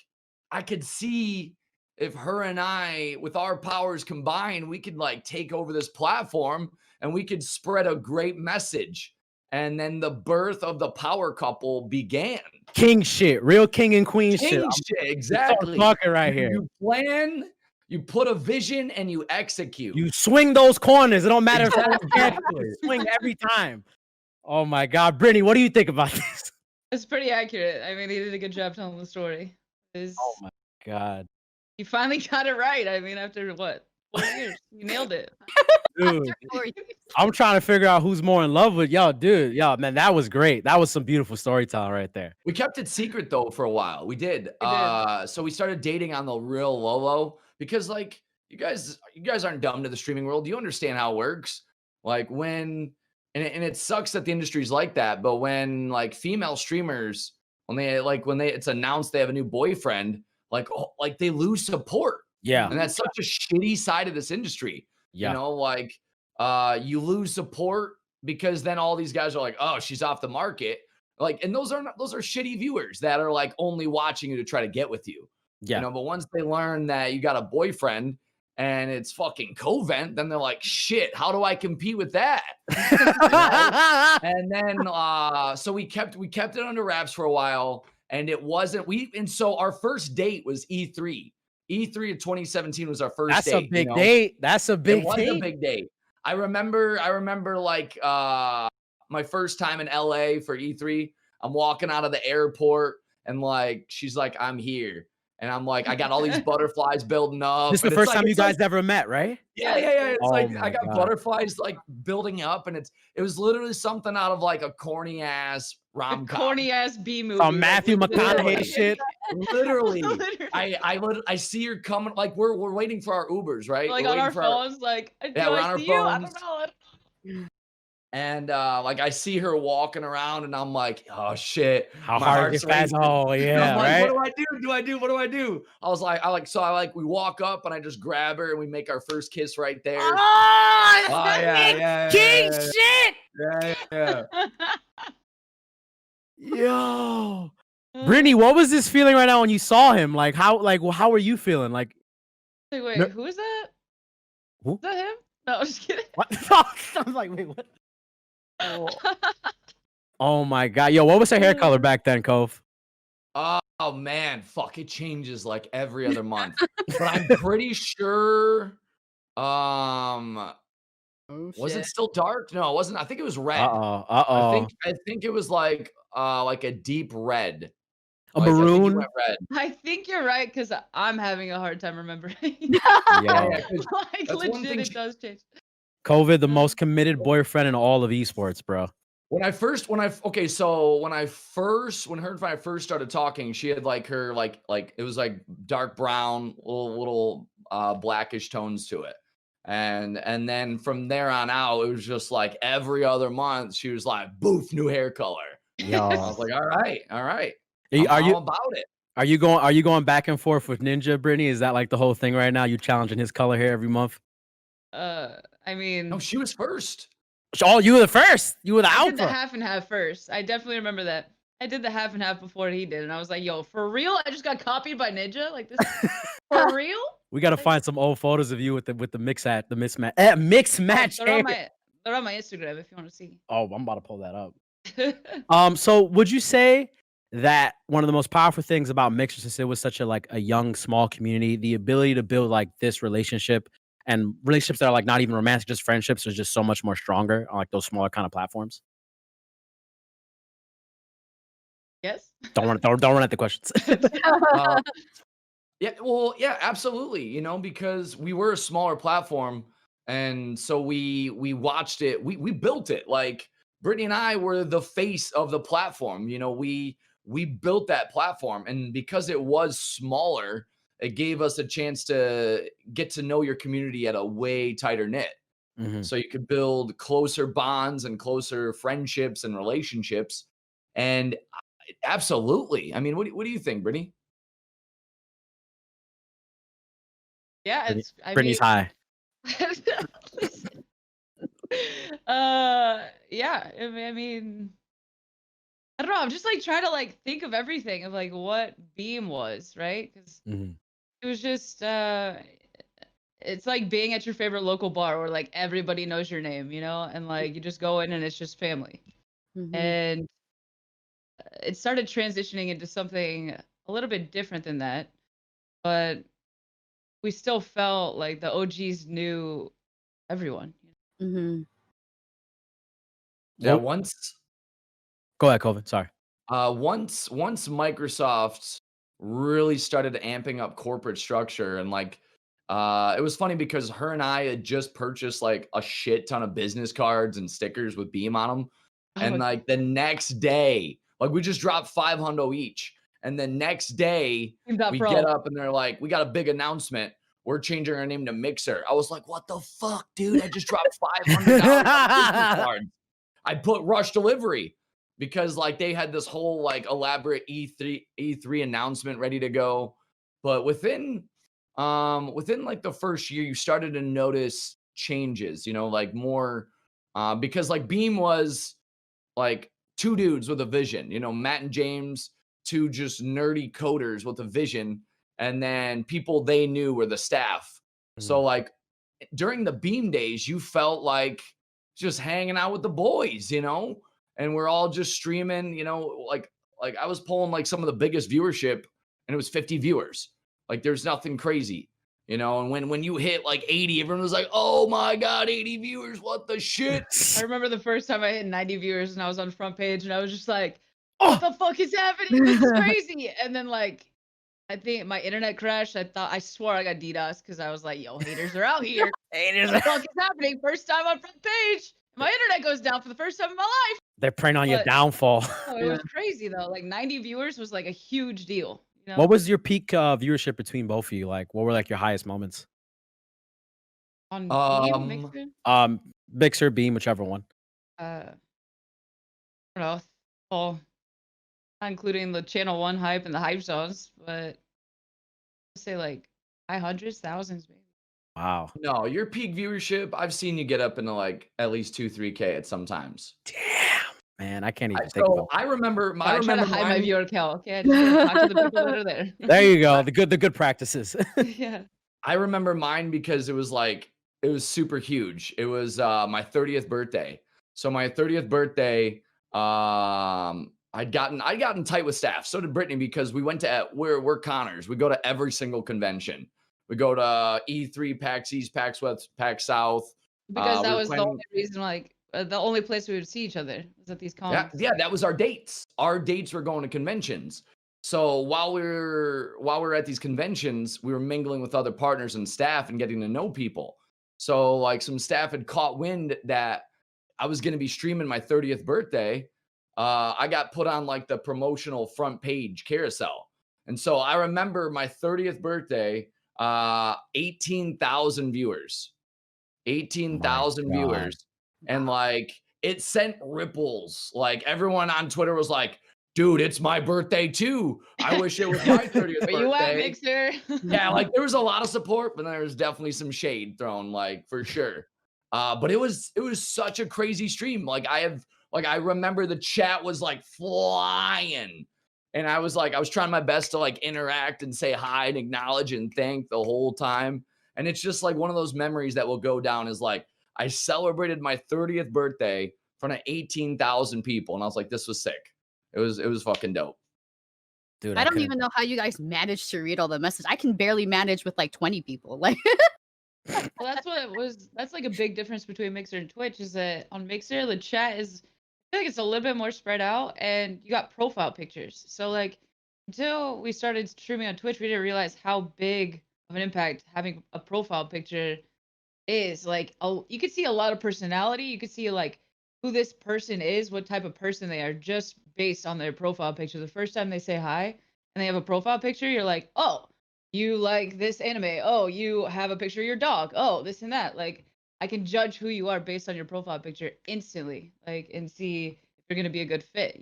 could see if her and I, with our powers combined, we could take over this platform and we could spread a great message. And then the birth of the power couple began. King shit, real king and queen shit. Exactly. Talking right here. You plan, you put a vision, and you execute. You swing those corners. It don't matter Exactly. if you swing every time. Oh my God, Britni, what do you think about this? It's pretty accurate. I mean, he did a good job telling the story. Oh my God, You finally got it right. I mean, after what? 4 years. You nailed it. dude. I'm trying to figure out who's more in love with y'all, dude. Y'all, man, that was great. That was some beautiful storytelling right there. We kept it secret though for a while. We did. So we started dating on the real low because you guys aren't dumb to the streaming world. You understand how it works. And it sucks that the industry's like that, but when female streamers, when it's announced they have a new boyfriend, they lose support. Yeah. And that's such a shitty side of this industry. Yeah. You lose support because then all these guys are like, oh, she's off the market. And those are shitty viewers that are only watching you to try to get with you. Yeah. But once they learn that you got a boyfriend and it's fucking Covent, then they're like, shit, how do I compete with that? And then so we kept it under wraps for a while, and it wasn't and so our first date was E3. E3 of 2017 was our first That's date. a big date. That's a big It was date. a big date. I remember like my first time in LA for E3. I'm walking out of the airport and like she's like, I'm here. And I'm like, I got all these butterflies building up. This is the first time you guys ever met, right? Yeah. It's Oh like my I got God. butterflies like building up, and it was literally something out of like a corny ass A rom-com. corny ass B movie. Some Matthew literally. McConaughey shit. Literally. Literally. I see her coming, like we're waiting for our Ubers, right? Like We're on waiting our for phones, like, do Yeah, we're on I our see you? I phones. don't know. And like I see her walking around, and I'm like, oh shit. How My hard heart's is fast? racing. Oh And yeah, I'm like, right. what do I do? What do I do? We walk up and I just grab her and we make our first kiss right there. Oh, Oh, yeah. king shit. Yeah. Yo, Britni, what was this feeling right now when you saw him? Like how were you feeling? Like Wait, No- who is that? Who? Is that him? No, I'm just kidding. what? I was like, wait, what? Oh my God, yo, what was her hair color back then, Cove? Oh man, fuck, it changes like every other month. But I'm pretty sure was it still dark? No, it wasn't. I think it was red. I think it was like a deep red. A Like, I think he maroon. went red. I think you're right because I'm having a hard time remembering. Yo, Yeah, 'cause Like that's one legit, thing it does change. COVID, the most committed boyfriend in all of esports, bro. when her and I first started talking, she had like her like it was like dark brown, little blackish tones to it. And then from there on out, it was just like every other month, she was like, boof, new hair color. I Yo, was like, all right. are I'm you all about it. are you going back and forth with Ninja, Britni? Is that like the whole thing right now? You challenging his color hair every month? I mean, No, she was first. Oh, you were the first. You were the I did the alpha. half and half first. I definitely remember that. I did the half and half before he did, and I was like, "Yo, for real? I just got copied by Ninja? Like this? For real?" We gotta find some old photos of you with the mismatch mixed match They're hair. on my Instagram if you want to see. Oh, I'm about to pull that up. So would you say that one of the most powerful things about Mixer, since it was such a young, small community, the ability to build like this relationship and relationships that are like not even romantic, just friendships, is just so much more stronger on like those smaller kind of platforms? Yes. Don't run at the questions. Yeah, absolutely. You know, because we were a smaller platform, and so we watched it. We built it. Like Brittany and I were the face of the platform. You know, we built that platform, and because it was smaller, it gave us a chance to get to know your community at a way tighter knit. Mhm. So you could build closer bonds and closer friendships and relationships. And absolutely. I mean, what do you think, Brittany? Yeah, it's. Britney's high. Listen. Yeah. I mean, I don't know. I'm just like trying to like think of everything of like what Beam was, right? Because Mhm. it was just it's like being at your favorite local bar where like everybody knows your name, you know, and like you just go in and it's just family. And it started transitioning into something a little bit different than that, but we still felt like the OGs knew everyone. Mm-hmm. Yeah, Well- once Go ahead, Colvin. Sorry. once Microsoft really started amping up corporate structure, and like it was funny because her and I had just purchased like a shit ton of business cards and stickers with Beam on them. And Oh, like the next day, like we just dropped 500 each. And the next day we Pro. get up and they're like, we got a big announcement. We're changing our name to Mixer. I was like, what the fuck, dude? I just dropped $500 on business cards. I put rush delivery because like they had this whole like elaborate E3 announcement ready to go. But within like the first year, you started to notice changes, you know, like more because like Beam was like two dudes with a vision, you know, Matt and James, two just nerdy coders with a vision, and then people they knew were the staff. So like during the Beam days, you felt like just hanging out with the boys, and we're all just streaming, like I was pulling like some of the biggest viewership and it was 50 viewers. Like there's nothing crazy, and when you hit like 80, everyone was like, oh my God, 80 viewers. What the shit? I remember the first time I hit 90 viewers and I was on front page and I was just like, what the fuck is happening? This is crazy. And then like, I think my internet crashed. I swore I got DDoS because I was like, yo, haters are out here. Haters, what the fuck is happening? First time on front page. My internet goes down for the first time in my life. They're preying on your downfall. Oh, it was crazy though. Like 90 viewers was like a huge deal. What was your peak viewership between both of you? Like, what were like your highest moments? On Beam, Mixer? Mixer, Beam, whichever one. I don't know. Well, not including the channel 1 hype and the hype zones, but I'd say like high hundreds, thousands maybe. Wow. No, your peak viewership, I've seen you get up into like at least 2-3K at sometimes. Damn, man, I can't even think So about I remember I try to hide my mine. viewer count. Okay, I just talk to the people that are there. There you go. The good practices. Yeah. I remember mine because it was super huge. It was my 30th birthday. So my 30th birthday, I'd gotten tight with staff. So did Britni because we went to we're Connors. We go to every single convention. We go to E3, PAX East, PAX West, PAX South. Because that was the only reason, like the only place we would see each other was at these cons. Yeah, that was our dates. Our dates were going to conventions. So while we were at these conventions, we were mingling with other partners and staff and getting to know people. So like some staff had caught wind that I was going to be streaming my 30th birthday. I got put on like the promotional front page carousel. And so I remember my 30th birthday, 18,000 viewers, 18,000 viewers. And like it sent ripples. Like everyone on Twitter was like, dude, it's my birthday too. I wish it was my 30th birthday. Where you at, Mixer? Yeah, like there was a lot of support, but there was definitely some shade thrown, like for sure. But it was such a crazy stream. I remember the chat was like flying. And I was trying my best to like interact and say hi and acknowledge and thank the whole time. And it's just like one of those memories that will go down as like, I celebrated my 30th birthday in front of 18,000 people. And I was like, this was sick. It was fucking dope. Dude, I don't even know how you guys managed to read all the messages. I can barely manage with like 20 people. Like, well, that's what it was. That's like a big difference between Mixer and Twitch is that on Mixer, the chat is, I feel like it's a little bit more spread out and you got profile pictures. So like until we started streaming on Twitch, we didn't realize how big of an impact having a profile picture is. Like you could see a lot of personality. You could see like who this person is, what type of person they are, just based on their profile picture. The first time they say hi and they have a profile picture, you're like, oh, you like this anime. Oh, you have a picture of your dog. Oh, this and that. Like I can judge who you are based on your profile picture instantly, like, and see if you're gonna be a good fit,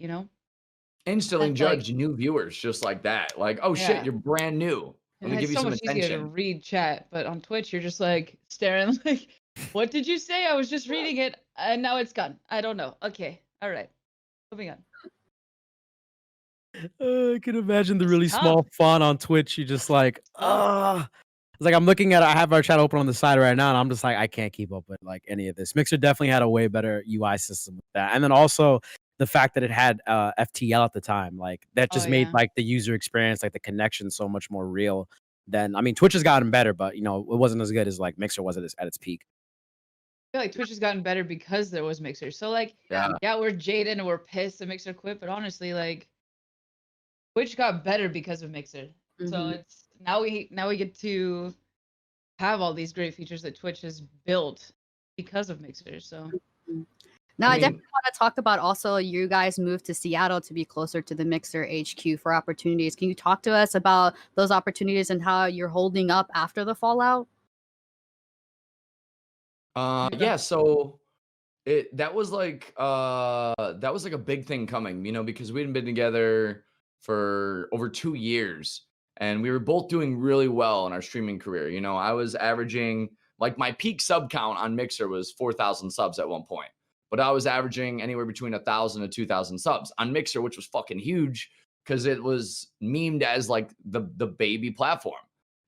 Instantly judge new viewers just like that. Like, oh shit, you're brand new. Let me give you some attention. It's so much easier to read chat, but on Twitch you're just like staring like, what did you say? I was just reading it and now it's gone. I don't know. Okay, all right, moving on. I can imagine the really small font on Twitch. You just like, it's like I'm looking at. I have our chat open on the side right now, and I'm just like, I can't keep up with like any of this. Mixer definitely had a way better UI system with that, and then also the fact that it had FTL at the time, like that just made like the user experience, like the connection, so much more real. Than Twitch has gotten better, but it wasn't as good as like Mixer was at its peak. I feel like Twitch has gotten better because there was Mixer. So like, yeah, we're jaded and we're pissed that Mixer quit, but honestly, like, Twitch got better because of Mixer. Mm-hmm. So it's now we get to have all these great features that Twitch has built because of Mixer. So now I definitely want to talk about also you guys moved to Seattle to be closer to the Mixer HQ for opportunities. Can you talk to us about those opportunities and how you're holding up after the fallout? Yeah, so that was like a big thing coming, because we hadn't been together for over 2 years and we were both doing really well in our streaming career. I was averaging like my peak sub count on Mixer was 4,000 subs at one point, but I was averaging anywhere between 1,000 to 2,000 subs on Mixer, which was fucking huge because it was memed as like the baby platform.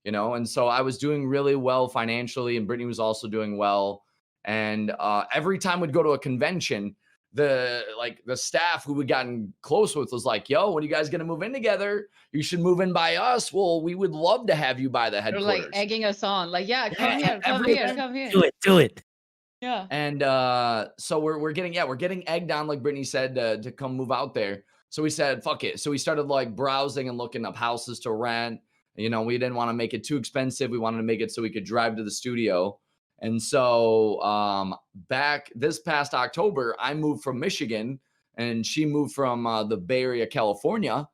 you know? And so I was doing really well financially, and Britney was also doing well. And every time we'd go to a convention, the staff who we'd gotten close with was like, yo, when are you guys gonna move in together? You should move in by us. Well, we would love to have you by the They're headquarters. like egging us on. Like, yeah, come here, come everyone- here, come here. Do it. Yeah. And so we're getting egged on, like Brittany said, to come move out there. So we said, fuck it. So we started like browsing and looking up houses to rent. You know, we didn't want to make it too expensive. We wanted to make it so we could drive to the studio. And so back this past October, I moved from Michigan and she moved from the Bay Area, California.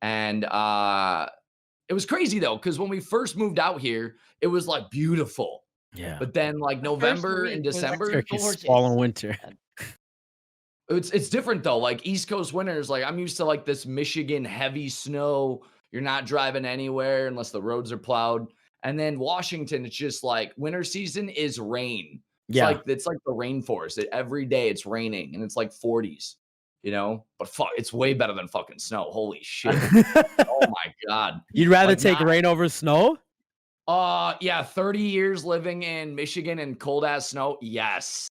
And it was crazy though, because when we first moved out here, it was like beautiful. Yeah. But then like November week and was December, gorgeous. Fall and winter. it's different though. Like East Coast winters, like I'm used to like this Michigan heavy snow. You're not driving anywhere unless the roads are plowed. And then Washington, it's just like winter season is rain. It's like the rainforest. Every day it's raining and it's like 40s, you know? But fuck, it's way better than fucking snow. Holy shit. Oh my God. You'd rather Like, take rain over snow? Yeah, 30 years living in Michigan and cold ass snow. Yes.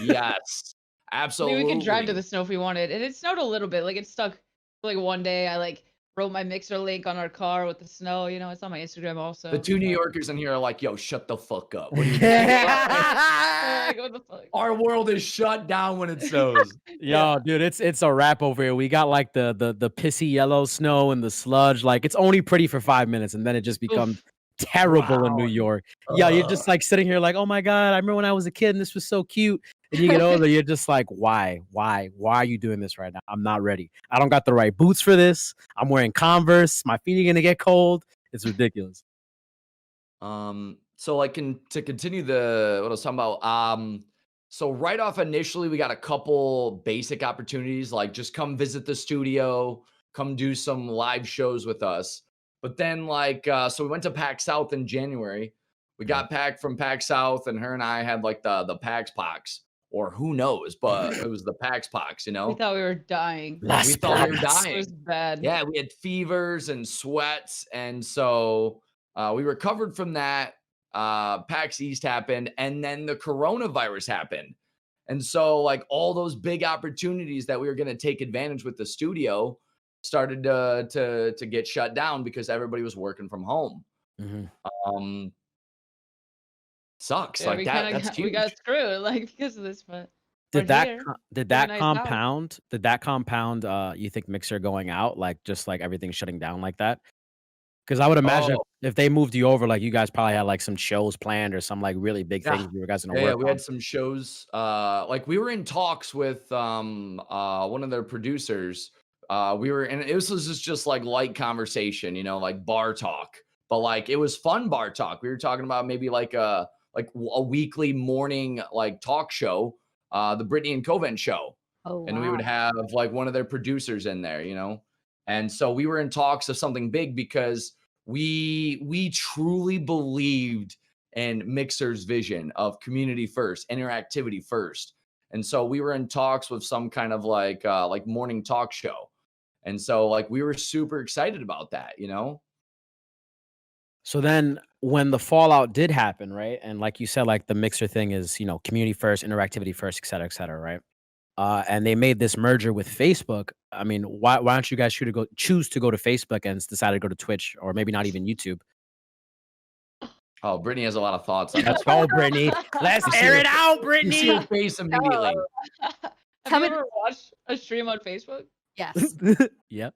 Yes. I mean, Absolutely. we could drive to the snow if we wanted. And it snowed a little bit. Like it stuck like one day. I like wrote my mixer link on our car with the snow. You know, it's on my Instagram also. The two New Yorkers in here are like, yo, shut the fuck up. What do you think? Like, what the fuck? Our world is shut down when it snows. Yo, dude, it's a wrap over here. We got like the pissy yellow snow and the sludge. Like it's only pretty for 5 minutes and then it just becomes Oof. terrible in Wow. New York. Yeah, you're just like sitting here like, oh my God, I remember when I was a kid and this was so cute. And you get older, you're just like, why are you doing this right now? I'm not ready. I don't got the right boots for this. I'm wearing Converse. My feet are gonna get cold. It's ridiculous. So like to continue what I was talking about, so right off initially we got a couple basic opportunities, like just come visit the studio, come do some live shows with us. But then like so we went to PAX South in January. We got PAX from PAX South, and her and I had like the PAX Pox, or who knows, but it was the PAX Pox, you know. We thought we were dying. We thought we were It dying. was bad. Yeah, we had fevers and sweats, and so we recovered from that. PAX East happened, and then the coronavirus happened, and so like all those big opportunities that we were going to take advantage with the studio started to get shut down because everybody was working from home. Sucks. Yeah, like we that. kinda That's we huge. got screwed like because of this, but Did we're that here. did We have that a nice house. compound you think Mixer going out, like just like everything shutting down like that? Because I would imagine Oh, if they moved you over, like you guys probably had like some shows planned or some like really big yeah. things you guys gonna Yeah, work we on. had some shows. Like we were in talks with one of their producers. We were, and it was just like light conversation, you know, like bar talk. But like it was fun bar talk. We were talking about maybe like a weekly morning like talk show, the Britni and Covent show. Oh, And we would wow. have like one of their producers in there, you know. And so we were in talks of something big because we truly believed in Mixer's vision of community first, interactivity first. And so we were in talks with some kind of like morning talk show. And so like we were super excited about that, you know. So then when the fallout did happen, right? And like you said, like the Mixer thing is, you know, community first, interactivity first, et cetera, right? And they made this merger with Facebook. I mean, why don't you guys choose to go to Facebook and decide to go to Twitch or maybe not even YouTube? Oh, Brittany has a lot of thoughts on Let's that. go, Brittany. Let's You see air her- it out, You see Brittany. her face immediately. Have Tell you me- ever watched a stream on Facebook? Yes. Yep.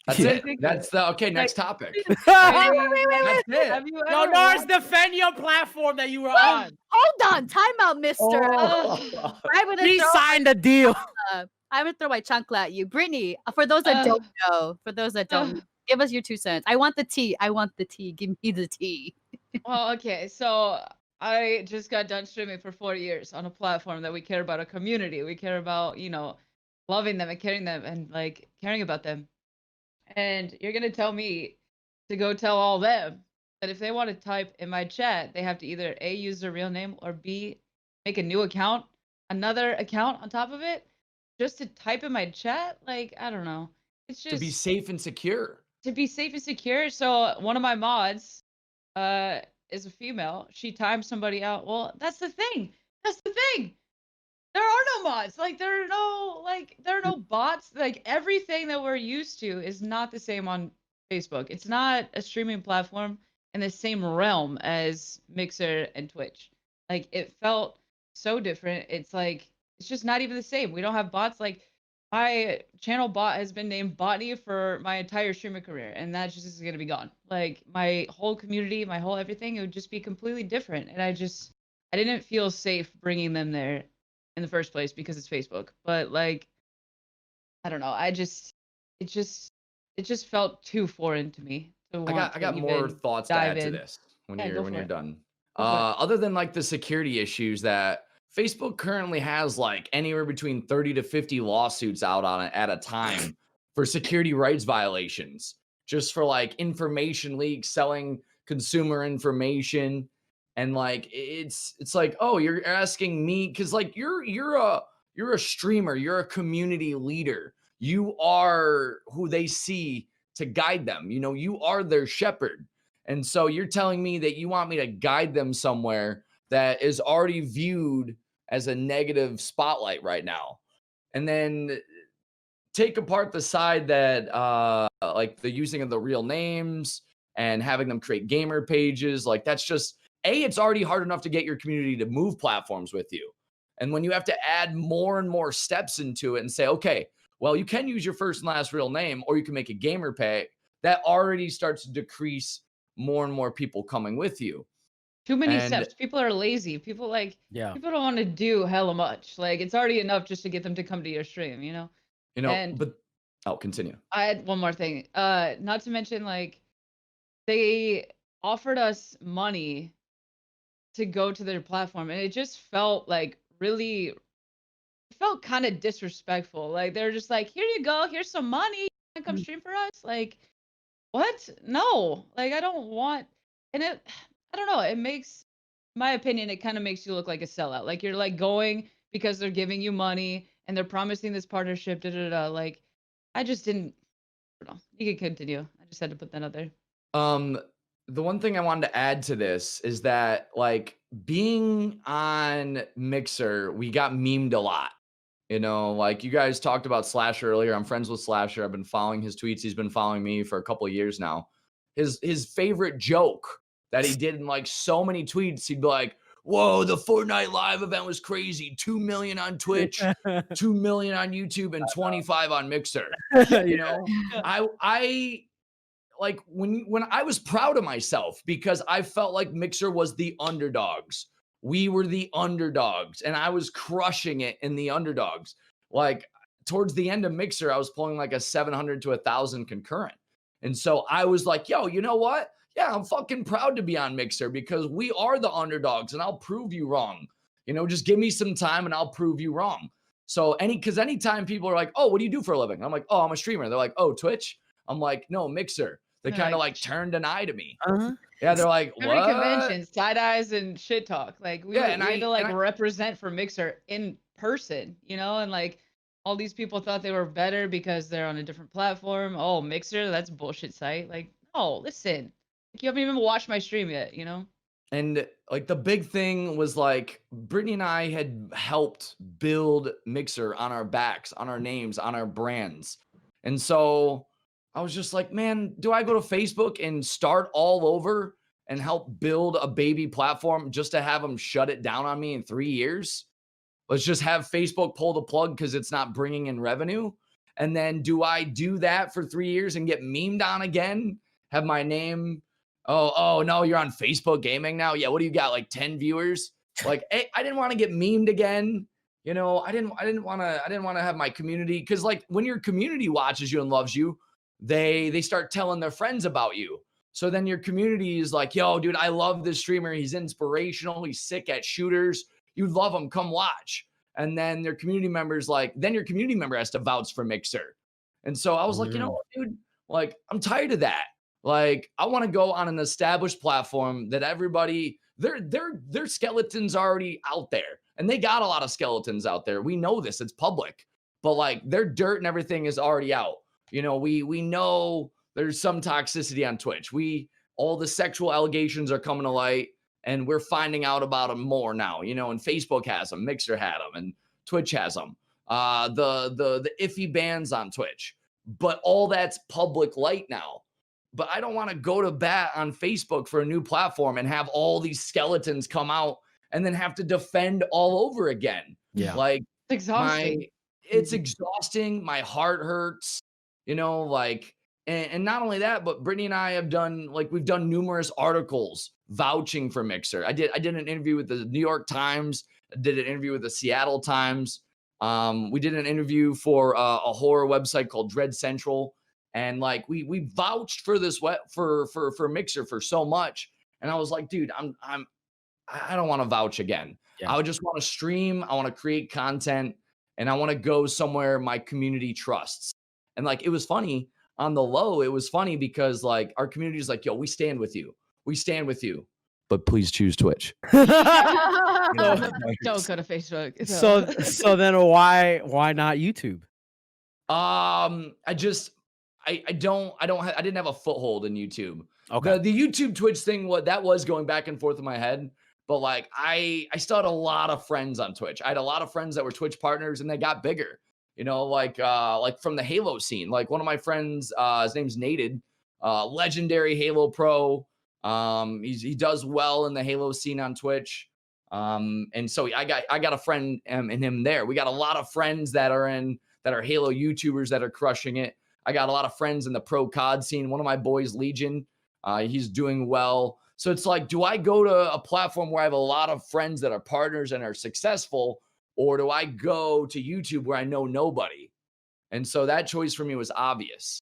That's Yeah. it. That's the okay. Next topic. Wait. That's it. Have you Yo, ever Nars, watched- defend your platform that you were on. Hold on. Time out, mister. Oh. I'm gonna We throw signed a deal. I'm gonna throw my chancla at you. Brittany, for those that don't know, give us your 2 cents. I want the tea. Give me the tea. Well, okay, so I just got done streaming for 4 years on a platform that we care about a community. We care about, you know, loving them and caring them and like caring about them. And you're gonna tell me to go tell all them that if they want to type in my chat, they have to either A, use their real name, or B, make a new account, another account on top of it, just to type in my chat? Like, I don't know. It's just To be safe and secure. to be safe and secure. So one of my mods is a female. She timed somebody out. Well, that's the thing. That's the thing. There are no mods. Like there are no bots. Like everything that we're used to is not the same on Facebook. It's not a streaming platform in the same realm as Mixer and Twitch. Like it felt so different. It's like it's just not even the same. We don't have bots. Like my channel bot has been named Botany for my entire streaming career, and that just is gonna be gone. Like my whole community, my whole everything, it would just be completely different. And I didn't feel safe bringing them there in the first place because it's Facebook. But like, I don't know. It just felt too foreign to me. To want I got to more even thoughts to dive add to in. this when Yeah, go you're for it. done. Go for it. Other than like the security issues that Facebook currently has like anywhere between 30 to 50 lawsuits out on it at a time for security rights violations, just for like information leaks, selling consumer information. And like it's like, oh, you're asking me because like you're a streamer, you're a community leader. You are who they see to guide them. You know, you are their shepherd. And so you're telling me that you want me to guide them somewhere that is already viewed as a negative spotlight right now. And then take apart the side that like the using of the real names and having them create gamer pages, like that's just it's already hard enough to get your community to move platforms with you. And when you have to add more and more steps into it and say, okay, well, you can use your first and last real name, or you can make a gamer pay, that already starts to decrease more and more people coming with you. Too many And steps. People are lazy. People Yeah. people don't want to do hella much. Like it's already enough just to get them to come to your stream, you know? And but continue. I had one more thing. Not to mention like they offered us money to go to their platform, and it just felt like really it felt kind of disrespectful. Like they're just like, here you go, here's some money. You wanna come stream for us? Like, what? No. Like I don't want, and I don't know, it makes, in my opinion, it kind of makes you look like a sellout. Like you're like going because they're giving you money and they're promising this partnership, da da da. Like I just didn't, I don't know. You can continue. I just had to put that out there. The one thing I wanted to add to this is that like being on Mixer, we got memed a lot. You know, like you guys talked about Slasher earlier. I'm friends with Slasher. I've been following his tweets. He's been following me for a couple of years now. His favorite joke that he did in like so many tweets, he'd be like, whoa, the Fortnite live event was crazy. 2 million on Twitch, 2 million on YouTube, and 25 on Mixer. You know, I like when I was proud of myself because I felt like Mixer was the underdogs. We were the underdogs, and I was crushing it in the underdogs. Like towards the end of Mixer, I was pulling like a 700 to 1,000 concurrent. And so I was like, yo, you know what? Yeah, I'm fucking proud to be on Mixer because we are the underdogs, and I'll prove you wrong. You know, just give me some time and I'll prove you wrong. So anytime people are like, oh, what do you do for a living? I'm like, oh, I'm a streamer. They're like, oh, Twitch? I'm like, no, Mixer. They kind of like turned an eye to me. Yeah, they're like, what? Every convention, side eyes and shit talk. Like we had to like represent for Mixer in person, you know, and like all these people thought they were better because they're on a different platform. Oh, Mixer, that's a bullshit site. Like, no, listen, like, you haven't even watched my stream yet, you know? And like the big thing was like Britni and I had helped build Mixer on our backs, on our names, on our brands. And so I was just like, man, do I go to Facebook and start all over and help build a baby platform just to have them shut it down on me in 3 years? Let's just have Facebook pull the plug because it's not bringing in revenue. And then do I do that for 3 years and get memed on again? Have my name, oh no, you're on Facebook gaming now? Yeah, what do you got, like 10 viewers? Like, hey, I didn't want to get memed again. You know, I didn't want to have my community, because like when your community watches you and loves you, they start telling their friends about you. So then your community is like, yo, dude, I love this streamer. He's inspirational. He's sick at shooters. You love him. Come watch. And then their community members then your community member has to vouch for Mixer. And so I was like, you know what, dude, like, I'm tired of that. Like, I want to go on an established platform that everybody, their skeletons are already out there. And they got a lot of skeletons out there. We know this. It's public. But like their dirt and everything is already out. You know, we know there's some toxicity on Twitch. We all the sexual allegations are coming to light, and we're finding out about them more now, you know, and Facebook has them, Mixer had them, and Twitch has them. The iffy bans on Twitch, but all that's public light now. But I don't want to go to bat on Facebook for a new platform and have all these skeletons come out and then have to defend all over again. Yeah. Like, It's exhausting. it's exhausting. My heart hurts, you know, like, and not only that, but Britni and I have done, like, we've done numerous articles vouching for Mixer. I did an interview with the New York Times, I did an interview with the Seattle Times. We did an interview for a horror website called Dread Central. And like, we vouched for this for Mixer for so much. And I was like, dude, I don't want to vouch again. Yeah. I would just want to stream. I want to create content, and I want to go somewhere my community trusts. And like, it was funny on the low. It was funny because like, our community is like, yo, we stand with you. We stand with you. But please choose Twitch. Don't go to Facebook. So then why not YouTube? I didn't have a foothold in YouTube. Okay. The YouTube Twitch thing, that was going back and forth in my head. But like, I still had a lot of friends on Twitch. I had a lot of friends that were Twitch partners, and they got bigger. You know, like from the Halo scene. Like, one of my friends, his name's Nated, legendary Halo pro. He does well in the Halo scene on Twitch. And so I got a friend in him there. We got a lot of friends that are Halo YouTubers that are crushing it. I got a lot of friends in the pro COD scene. One of my boys, Legion, he's doing well. So it's like, do I go to a platform where I have a lot of friends that are partners and are successful, or do I go to YouTube where I know nobody? And so that choice for me was obvious.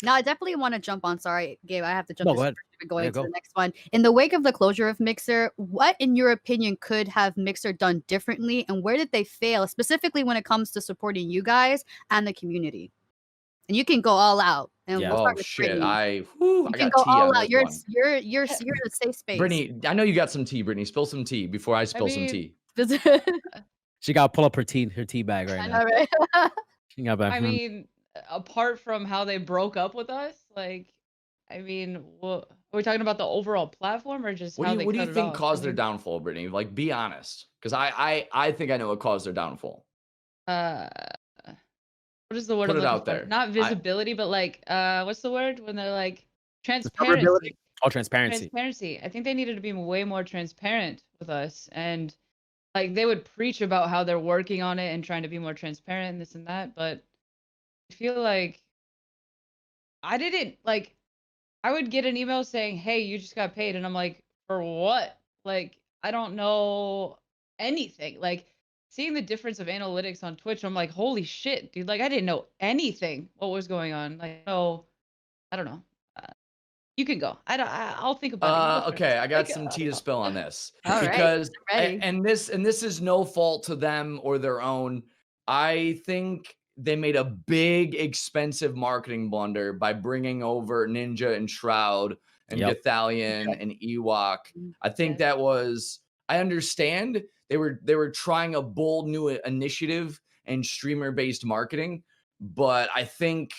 Now, I definitely want to jump on. Sorry, Gabe, I have to jump No, in go ahead. going Yeah, to go. the next one. In the wake of the closure of Mixer, what, in your opinion, could have Mixer done differently, and where did they fail, specifically when it comes to supporting you guys and the community? And you can go all out. And Yeah. we'll Oh start with shit! Brittany. I You can got go tea all on out. this You're one. you're in a safe space. Brittany, I know you got some tea. Brittany, spill some tea before I spill some mean, tea. She got to pull up her tea bag right I now. know, right? She got back. I mean, apart from how they broke up with us, like, I mean, are we talking about the overall platform or just how they What do you cut it think off? caused I their mean, downfall, Brittany? Like, be honest, because I think I know what caused their downfall. what is the word Put I'm it looking out for? there. Not visibility, but like, what's the word when they're like Discoverability. transparency? Oh, transparency. Transparency. I think they needed to be way more transparent with us, and like they would preach about how they're working on it and trying to be more transparent and this and that, but I feel like I didn't like. I would get an email saying, "Hey, you just got paid," and I'm like, "For what?" Like, I don't know anything. Like, seeing the difference of analytics on Twitch, I'm like, "Holy shit, dude!" Like, I didn't know anything what was going on. Like, oh, I don't know. You can go. I'll think about it. You go Okay, first. I got Like, some tea to spill on this. All right, Because I'm ready. and this is no fault to them or their own. I think they made a big expensive marketing blunder by bringing over Ninja and Shroud and Yep. Gathalion and Ewok. I think Yes. that was, I understand they were trying a bold new initiative and streamer-based marketing, but I think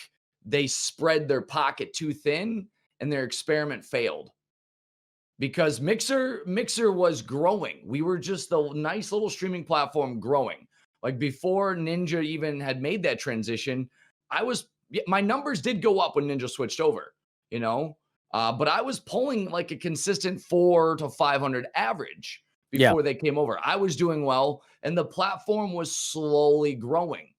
they spread their pocket too thin and their experiment failed. Because Mixer was growing. We were just a nice little streaming platform growing. Like, before Ninja even had made that transition, my numbers did go up when Ninja switched over, you know? But I was pulling like a consistent 400 to 500 average before they came over. I was doing well, and the platform was slowly growing.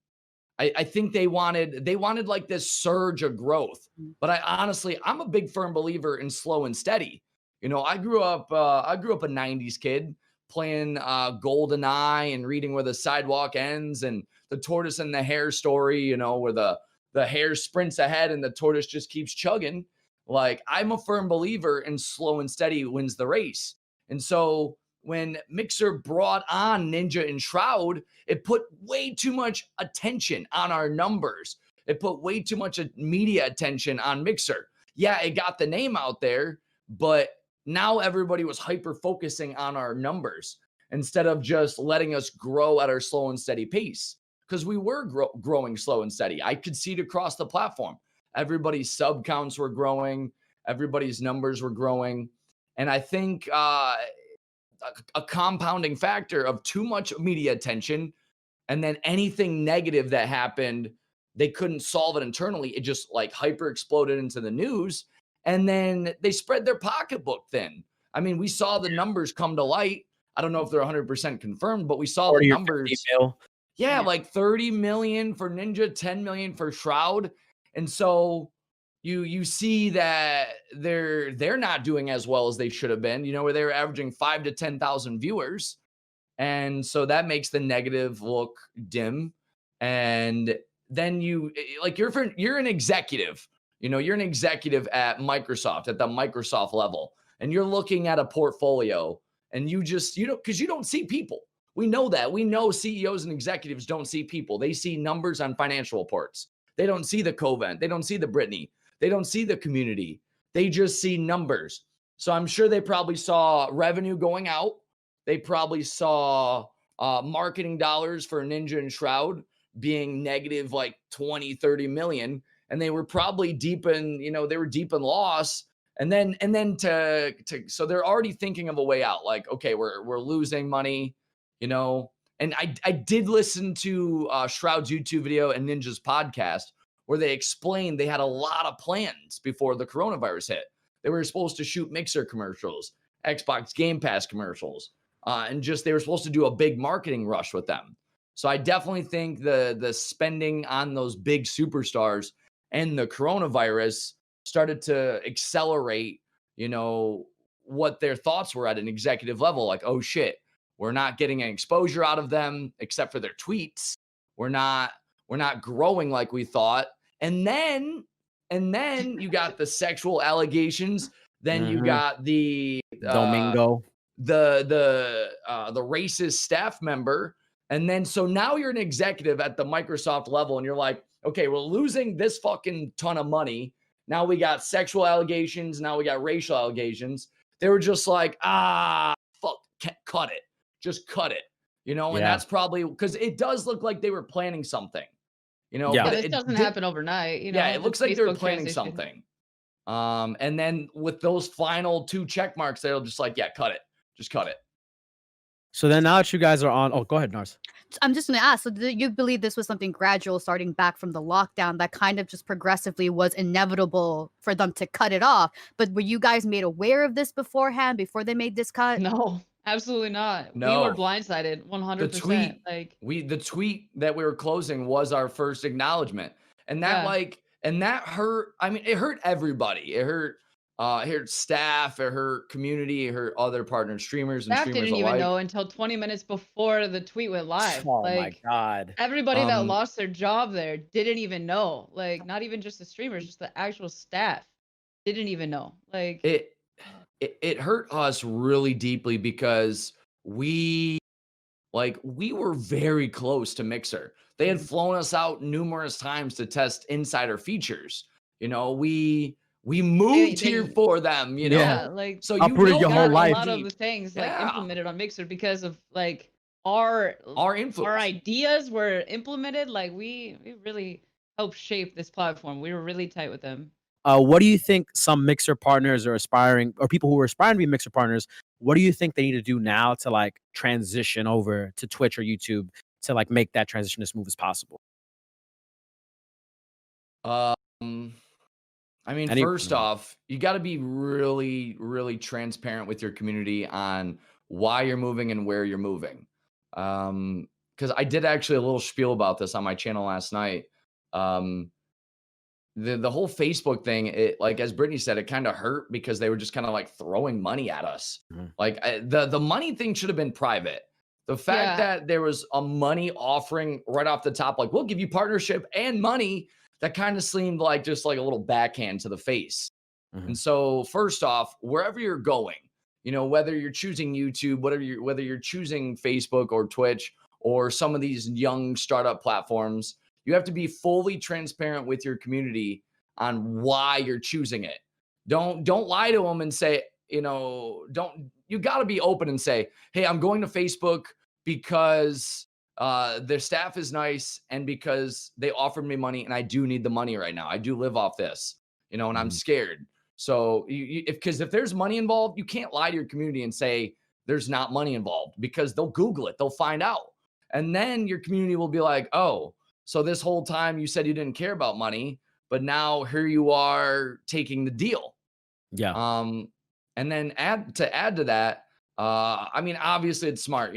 I think they wanted like this surge of growth. But I'm a big firm believer in slow and steady. You know, I grew up a 90s kid playing GoldenEye and reading Where the Sidewalk Ends and the Tortoise and the Hare story, you know, where the hare sprints ahead and the tortoise just keeps chugging. Like, I'm a firm believer in slow and steady wins the race. And so when Mixer brought on Ninja and Shroud, it put way too much attention on our numbers. It put way too much media attention on Mixer. Yeah, it got the name out there, but now everybody was hyper focusing on our numbers instead of just letting us grow at our slow and steady pace, because we were growing slow and steady. I could see it across the platform. Everybody's sub counts were growing. Everybody's numbers were growing. And I think a compounding factor of too much media attention, and then anything negative that happened, they couldn't solve it internally. It just like hyper exploded into the news, and then they spread their pocketbook thin. I mean, we saw the numbers come to light. I don't know if they're 100% confirmed, but we saw the numbers. Yeah, like 30 million for Ninja, 10 million for Shroud. And so you see that they're not doing as well as they should have been, where they were averaging 5 to 10,000 viewers. And so that makes the negative look dim. And then you're an executive, you're an executive at Microsoft, at the Microsoft level, and you're looking at a portfolio, and because you don't see people. We know that. We know CEOs and executives don't see people. They see numbers on financial reports. They don't see the Covent. They don't see the Britni. They don't see the community. They just see numbers. So I'm sure they probably saw revenue going out. They probably saw marketing dollars for Ninja and Shroud being negative like 20, 30 million. And they were probably deep in, they were deep in loss. And then so they're already thinking of a way out. Like, okay, we're losing money, And I did listen to Shroud's YouTube video and Ninja's podcast, where they explained they had a lot of plans before the coronavirus hit. They were supposed to shoot Mixer commercials, Xbox Game Pass commercials, and they were supposed to do a big marketing rush with them. So I definitely think the spending on those big superstars and the coronavirus started to accelerate, what their thoughts were at an executive level. Like, oh shit, we're not getting any exposure out of them except for their tweets. We're not growing like we thought. And then you got the sexual allegations. Then you got the Domingo, the racist staff member. And then so now you're an executive at the Microsoft level, and you're like, okay, we're losing this fucking ton of money. Now we got sexual allegations. Now we got racial allegations. They were just like, fuck, cut it. Just cut it. And that's probably because it does look like they were planning something. Yeah, this doesn't happen overnight. Yeah, it looks like they were planning something. And then with those final 2 check marks, they'll just like, yeah, cut it. Just cut it. So then now that you guys are on, go ahead, Narz. I'm just going to ask, so do you believe this was something gradual starting back from the lockdown that kind of just progressively was inevitable for them to cut it off? But were you guys made aware of this beforehand, before they made this cut? No, absolutely not. No. We were blindsided 100%. The tweet that we were closing was our first acknowledgement. And that that hurt. I mean, it hurt everybody. It hurt staff, it hurt community, it hurt other partner streamers and Staff streamers didn't alike. even know until 20 minutes before the tweet went live. Oh my God. Everybody that lost their job there didn't even know. Like, not even just the streamers, just the actual staff didn't even know. Like, it hurt us really deeply because we were very close to Mixer. They had flown us out numerous times to test insider features. We moved here for them, Yeah, like, so uprooted your whole life. A lot of the things implemented on Mixer because of our influence. Our ideas were implemented. Like, we really helped shape this platform. We were really tight with them. What do you think some Mixer partners are aspiring, or people who are aspiring to be Mixer partners, what do you think they need to do now to transition over to Twitch or YouTube to make that transition as smooth as possible? I mean, first off, you got to be really, really transparent with your community on why you're moving and where you're moving. Because I did actually a little spiel about this on my channel last night. The whole Facebook thing, as Britni said, it kind of hurt because they were just kind of throwing money at us. The money thing should have been private. The fact that there was a money offering right off the top, we'll give you partnership and money, that kind of seemed just a little backhand to the face. And so first off, wherever you're going, whether you're choosing YouTube, whether you're choosing Facebook or Twitch or some of these young startup platforms, you have to be fully transparent with your community on why you're choosing it. Don't lie to them and say, you got to be open and say, hey, I'm going to Facebook because their staff is nice, and because they offered me money, and I do need the money right now. I do live off this, and I'm scared. So if there's money involved, you can't lie to your community and say there's not money involved, because they'll Google it, they'll find out, and then your community will be like, oh, so this whole time you said you didn't care about money, but now here you are taking the deal. Yeah. And then add to that, I mean, obviously it's smart,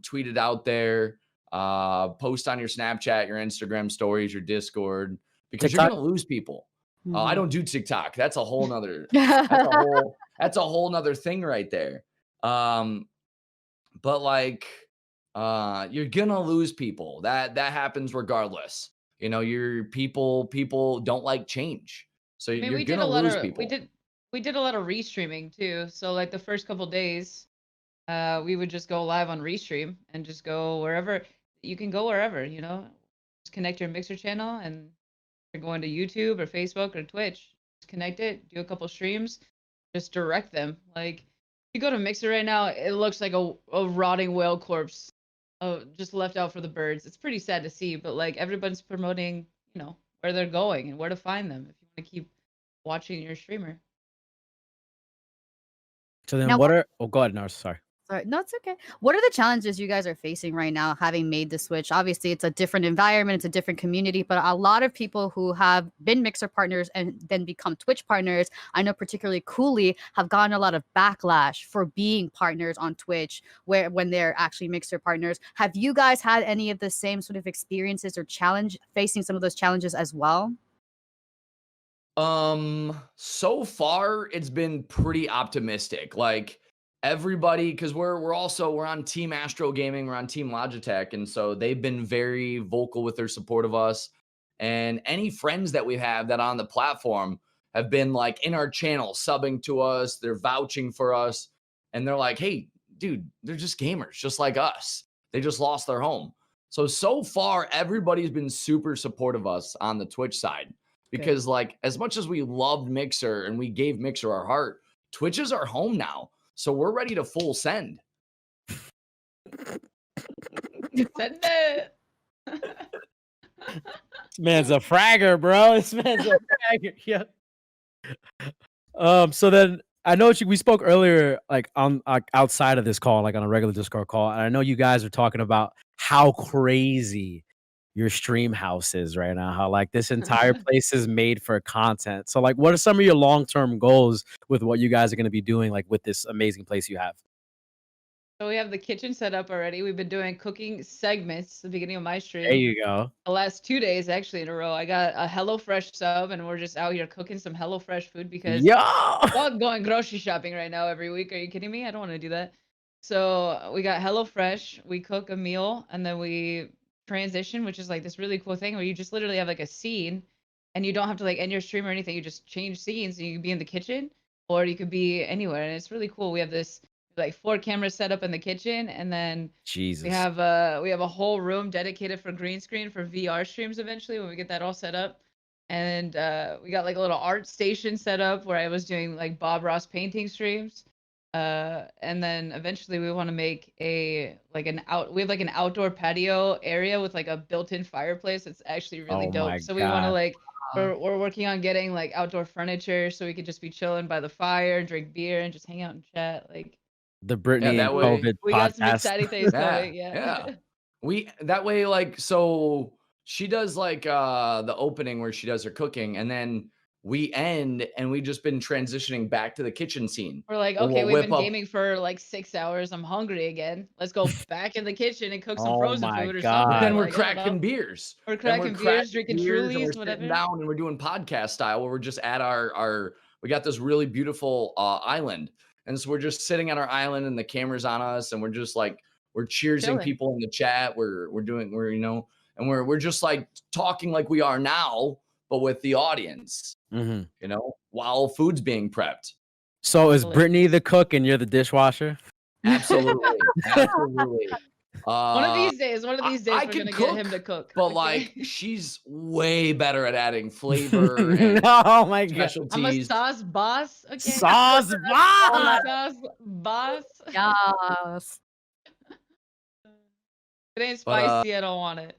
tweet it out there, post on your Snapchat, your Instagram stories, your Discord, because TikTok? you're gonna lose people. I Mhm. don't do TikTok. That's a whole nother nother thing right there. But like, you're gonna lose people. That happens regardless. Your people don't like change, so I mean, you're gonna lose people. we did a lot of restreaming too. So like the first couple days, we would just go live on Restream and just go wherever. You can go wherever, just connect your Mixer channel, and you're going to YouTube or Facebook or Twitch, just connect it, do a couple streams, just direct them. Like, you go to Mixer right now, it looks like a rotting whale corpse, just left out for the birds. It's pretty sad to see, but like everybody's promoting, where they're going and where to find them if you want to keep watching your streamer. So then Now, go ahead, Narz, sorry. Sorry. No, it's okay. What are the challenges you guys are facing right now, having made the switch? Obviously, it's a different environment, it's a different community, but a lot of people who have been Mixer partners and then become Twitch partners, I know particularly Cooley, have gotten a lot of backlash for being partners on Twitch, when they're actually Mixer partners. Have you guys had any of the same sort of experiences or facing some of those challenges as well? So far it's been pretty optimistic. Like, everybody, because we're on Team Astro Gaming, we're on Team Logitech, and so they've been very vocal with their support of us. And any friends that we have that are on the platform have been like in our channel subbing to us, they're vouching for us, and they're like, hey, dude, they're just gamers just like us. They just lost their home. So far everybody's been super supportive of us on the Twitch side, because like, as much as we loved Mixer and we gave Mixer our heart, Twitch is our home now. So we're ready to full send. Send it. This man's a fragger, bro. This man's a fragger. Yeah. So then I know we spoke earlier, like on outside of this call, like on a regular Discord call, and I know you guys are talking about how crazy your stream house is right now. How like this entire place is made for content. So like, what are some of your long-term goals with what you guys are going to be doing, like with this amazing place you have? So we have the kitchen set up already. We've been doing cooking segments at the beginning of my stream. There you go. The last 2 days actually in a row. I got a HelloFresh sub, and we're just out here cooking some HelloFresh food because I'm going grocery shopping right now every week. Are you kidding me? I don't want to do that. So we got HelloFresh. We cook a meal, and then we transition, which is like this really cool thing where you just literally have like a scene, and you don't have to like end your stream or anything. You just change scenes, and you can be in the kitchen, or you could be anywhere, and it's really cool. We have this like 4 cameras set up in the kitchen, and then Jesus. we have a whole room dedicated for green screen for VR streams eventually when we get that all set up. And we got like a little art station set up where I was doing like Bob Ross painting streams. And then eventually we want to make we have like an outdoor patio area with like a built-in fireplace. It's actually really dope. So we want to like we're working on getting like outdoor furniture so we could just be chilling by the fire, drink beer, and just hang out and chat. Like the Britni that way- COVID we podcast. got some exciting things going. Yeah. That way, like, so she does like the opening where she does her cooking, and then we end, and we've just been transitioning back to the kitchen scene. We're like, We'll okay, we've whip been up- gaming for like 6 hours. I'm hungry again. Let's go back in the kitchen and cook some Oh frozen my food or God. something. But then we're Like, I don't know. cracking beers. We're And cracking beers, drinking beers, and Trulies, we're whatever. sitting down and we're doing podcast style where we're just at our we got this really beautiful island. And so we're just sitting on our island and the camera's on us, and we're just like, we're cheersing Chilling. people in the chat. We're and we're just like talking like we are now, but with the audience, while food's being prepped. So is Totally. Britni the cook and you're the dishwasher? Absolutely. Absolutely. One of these days, I we're can gonna cook, get him to cook. But okay? like, she's way better at adding flavor and Oh my God. I'm a specialties. sauce boss. Okay. Sauce I'm boss. a sauce boss. Yes. It ain't But, spicy. I don't want it.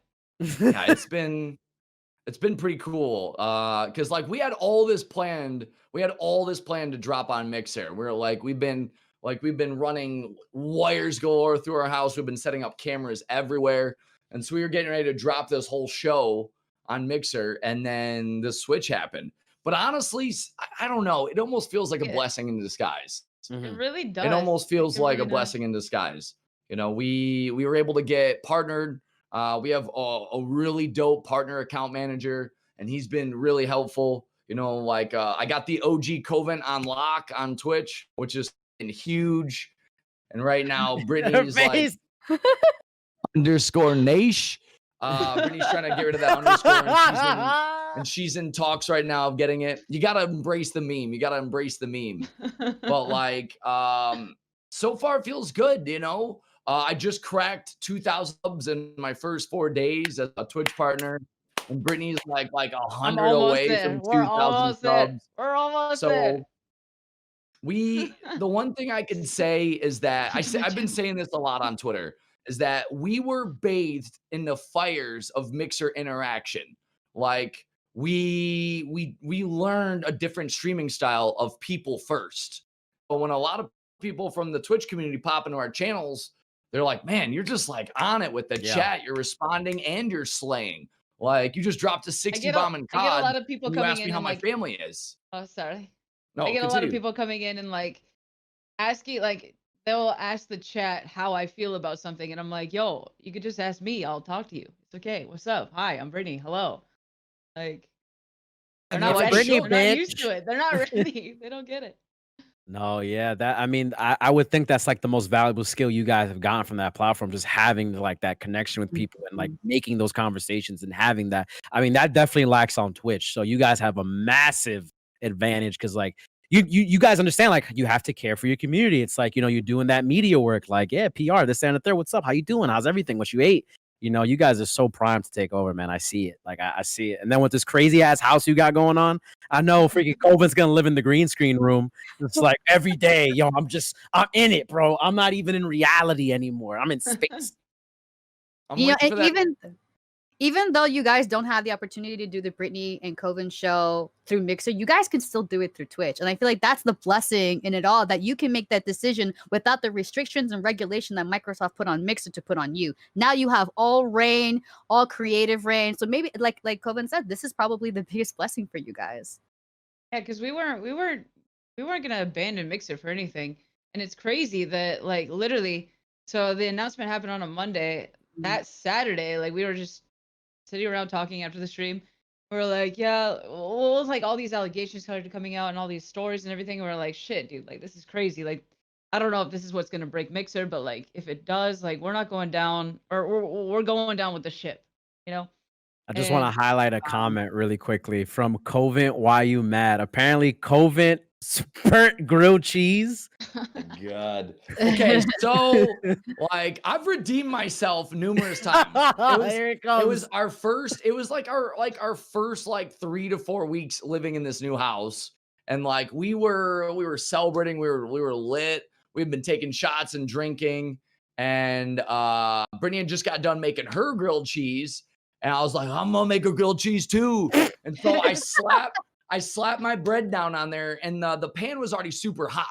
yeah, it's been pretty cool. Because like we had all this planned. We had all this planned to drop on Mixer. We're like, we've been running wires galore through our house. We've been setting up cameras everywhere. And so we were getting ready to drop this whole show on Mixer, and then the switch happened. But honestly, I don't know. It almost feels like a blessing in disguise. It really does. It almost feels like really a blessing in disguise. You know, we were able to get partnered. We have a really dope partner account manager, and he's been really helpful. You know, like I got the OG Covent on lock on Twitch, which is huge. And right now, Britney's like underscore Nash. Britney's trying to get rid of that underscore, and she's in talks right now of getting it. You got to embrace the meme. You got to embrace the meme. But like, so far it feels good, you know. I just cracked 2,000 subs in my first 4 days as a Twitch partner, and Britney's like 100 away from 2,000 subs. We're almost there. The one thing I can say is that I've been saying this a lot on Twitter, is that we were bathed in the fires of Mixer interaction. Like we learned a different streaming style of people first. But when a lot of people from the Twitch community pop into our channels, they're like, man, you're just like on it with the chat. You're responding and you're slaying. Like you just dropped a 60 bomb in COD. I get a lot of people coming in. You asked me how my family is. Oh, sorry. No, I get continue. a lot of people coming in and like asking, like they'll ask the chat how I feel about something, and I'm like, yo, you could just ask me. I'll talk to you. It's okay. What's up? Hi, I'm Britney. Hello. Like they're not like, ready. Britney, They're not used to it. They're not ready. They don't get it. No, yeah, I mean, I would think that's like the most valuable skill you guys have gotten from that platform, just having like that connection with people and like making those conversations and having that. I mean, that definitely lacks on Twitch. So you guys have a massive advantage because like you guys understand, like you have to care for your community. It's like, you know, you're doing that media work, like, yeah, PR, this and the third. What's up? How you doing? How's everything? What you ate? You know, you guys are so primed to take over, man. I see it. Like, I see it. And then with this crazy ass house you got going on, I know freaking Covent's gonna live in the green screen room. It's like every day, yo, I'm in it, bro. I'm not even in reality anymore. I'm in space. You know, even though you guys don't have the opportunity to do the Britney and Covent show through Mixer, you guys can still do it through Twitch. And I feel like that's the blessing in it all, that you can make that decision without the restrictions and regulation that Microsoft put on Mixer to put on you. Now you have all reign, all creative reign. So maybe like Covent said, this is probably the biggest blessing for you guys. Yeah, because we weren't gonna abandon Mixer for anything. And it's crazy that like literally, so the announcement happened on a Monday. That Saturday, like we were just sitting around talking after the stream. We're like, yeah, well, it was like all these allegations started coming out and all these stories and everything. We're like, shit, dude, like this is crazy. Like, I don't know if this is what's gonna break Mixer, but like if it does, like we're not going down, or we're going down with the ship, you know. I just want to highlight a comment really quickly from Covent. Why you mad? Apparently, Covent burnt grilled cheese. God. Okay, so like I've redeemed myself numerous times. Here it comes. It was our first. It was like our first 3 to 4 weeks living in this new house, and like we were celebrating. We were lit. We've been taking shots and drinking, and Brittany had just got done making her grilled cheese. And I was like, I'm gonna make a grilled cheese too. And so I slapped my bread down on there, and the pan was already super hot.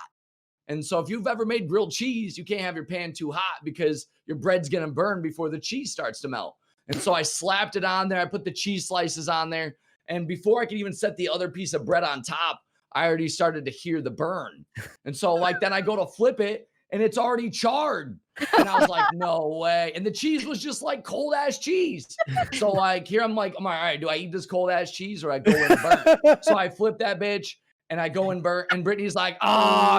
And so if you've ever made grilled cheese, you can't have your pan too hot because your bread's gonna burn before the cheese starts to melt. And so I slapped it on there. I put the cheese slices on there. And before I could even set the other piece of bread on top, I already started to hear the burn. And so like then I go to flip it, and it's already charred. And I was like, no way. And the cheese was just like cold ass cheese. So like here I'm like, all right, do I eat this cold ass cheese or I go in and burn? So I flip that bitch and I go and burn. And Brittany's like,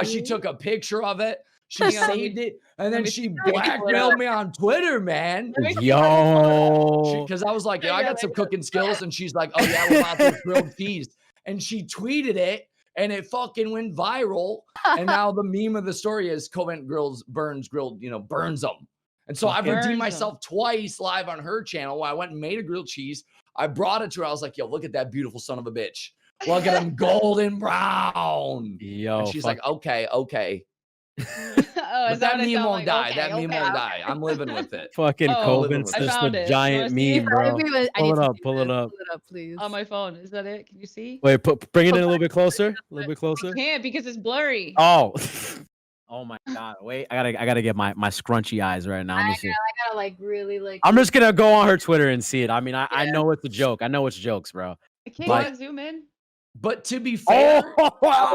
she took a picture of it. She saved it. And then she blackmailed me on Twitter, man. Yo. Because I was like, I got some cooking skills. And she's like, oh yeah, we're about this grilled cheese. And she tweeted it. And it fucking went viral. And now the meme of the story is Covent burns them. And so I've redeemed myself twice live on her channel where I went and made a grilled cheese. I brought it to her. I was like, yo, look at that beautiful son of a bitch. Look at him golden brown. Yo, and she's like, okay. Oh, But is that that what it meme sound won't like? die. Okay, That meme okay, won't okay. die. I'm living with it. Fucking Oh, Coben's I just found a it. You wanna giant see? meme, bro. I need to Pull it see up, pull it this. up. Pull it up, please. On my phone. Is that it? Can you see? Wait, bring it in a little bit closer. A little bit closer. Can't because it's blurry. Oh. Oh my god. Wait, I gotta get my scrunchy eyes right now. Let me see. I gotta like really like. I'm just gonna go on her Twitter and see it. I mean, I Yeah. know it's a joke. I know it's jokes, bro. I can't Like- even zoom in. But to be fair, Oh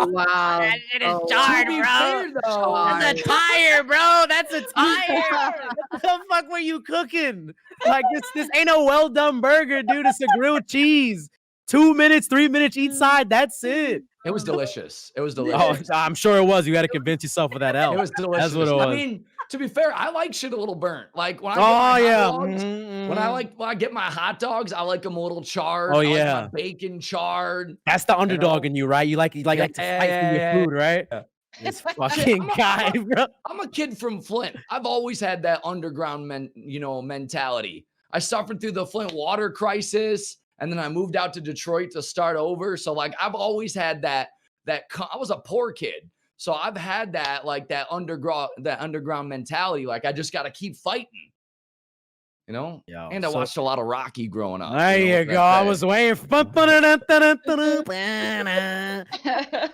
wow. That shit is Oh, charred, to be bro. fair though, That's a tire, bro. That's a tire. What the fuck were you cooking? Like this ain't a well done burger, dude. It's a grilled cheese. 2 minutes, 3 minutes each side. That's it. it was delicious. It was Oh, delicious. I'm sure it was. You got to convince yourself of that L. It was delicious. That's what it was. I mean, to be fair, I like shit a little burnt. Like when I Oh get my yeah. hot dogs, Mhm, when mhm. I get my hot dogs, I like them a little charred. Oh, I like yeah. my bacon charred. That's the underdog know? in you, right? You like to fight for your food, right? yeah. This fucking guy, bro. I'm a kid from Flint. I've always had that underground mentality. I suffered through the Flint water crisis, and then I moved out to Detroit to start over. So like I've always had that I was a poor kid. So I've had that like that underground mentality. Like I just got to keep fighting, you know? Yo, And I so- watched a lot of Rocky growing up. There you know, you go. I was waiting for.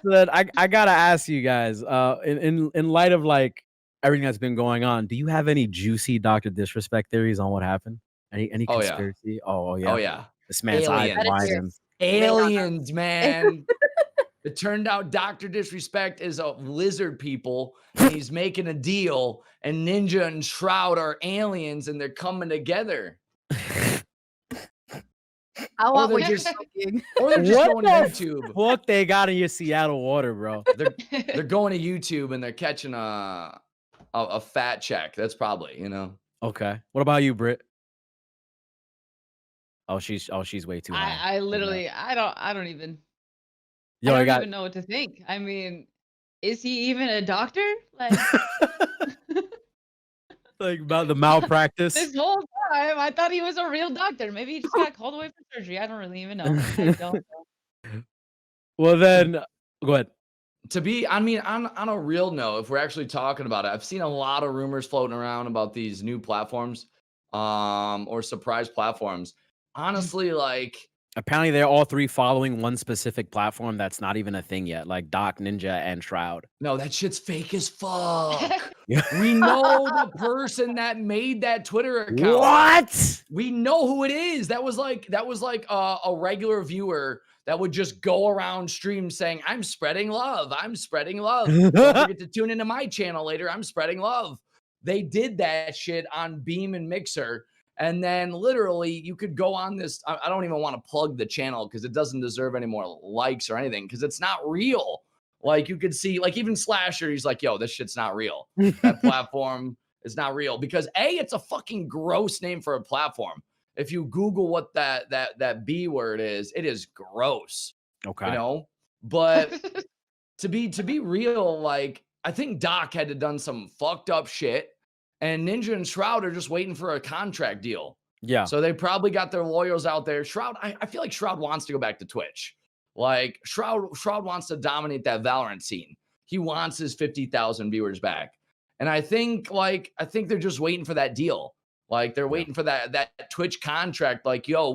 But I gotta ask you guys, in light of like everything that's been going on, do you have any juicy Dr. Disrespect theories on what happened? Any Oh, yeah. conspiracy? Oh yeah. Oh yeah. This man's eyes Aliens. widen. Aliens, man. It turned out Dr. Disrespect is a lizard people, and he's making a deal, and Ninja and Shroud are aliens, and they're coming together. I want they're what you're just- thinking. Or they're just What going to the YouTube. Fuck, they got in your Seattle water, bro. They're going to YouTube, and they're catching a fat check. That's probably, you know. Okay. What about you, Britt? Oh, she's way too high. I literally, I don't even, Yo, I I don't got even know what to think. I mean, is he even a doctor? Like like about the malpractice. this whole time, I thought he was a real doctor. Maybe he just got called away for surgery. I don't really even know. I don't know. Well, then go ahead. I mean, on a real note, if we're actually talking about it, I've seen a lot of rumors floating around about these new platforms, or surprise platforms. Honestly, like, Apparently, they're all three following one specific platform that's not even a thing yet, like Doc, Ninja, and Shroud. no, that shit's fake as fuck. We know the person that made that Twitter account. What? We know who it is. That was like a regular viewer that would just go around stream saying, "I'm spreading love. I'm spreading love. Don't forget to tune into my channel later. I'm spreading love." They did that shit on Beam and Mixer. And then literally you could go on this. I don't even want to plug the channel because it doesn't deserve any more likes or anything because it's not real. Like you could see, like even Slasher, he's like, yo, this shit's not real. That platform is not real because it's a fucking gross name for a platform. If you Google what that B word is, it is gross. Okay. You know, but to be real, like I think Doc had to done some fucked up shit. And Ninja and Shroud are just waiting for a contract deal. Yeah. So they probably got their lawyers out there. Shroud, I feel like Shroud wants to go back to Twitch. Like Shroud wants to dominate that Valorant scene. He wants his 50,000 viewers back. And I think they're just waiting for that deal. Like they're waiting for that Twitch contract. Like, yo,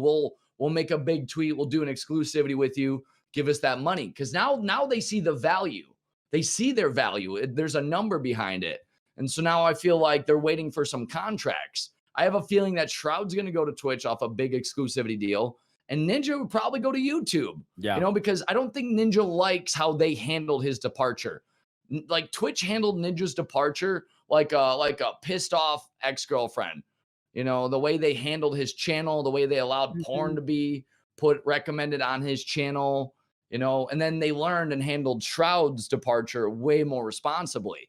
we'll make a big tweet. We'll do an exclusivity with you. Give us that money. Because now they see the value. They see their value. There's a number behind it. And so now I feel like they're waiting for some contracts. I have a feeling that Shroud's going to go to Twitch off a big exclusivity deal, and Ninja would probably go to YouTube. Yeah. You know, because I don't think Ninja likes how they handled his departure. Like Twitch handled Ninja's departure like a pissed off ex-girlfriend. You know, the way they handled his channel, the way they allowed porn to be recommended on his channel, you know, and then they learned and handled Shroud's departure way more responsibly.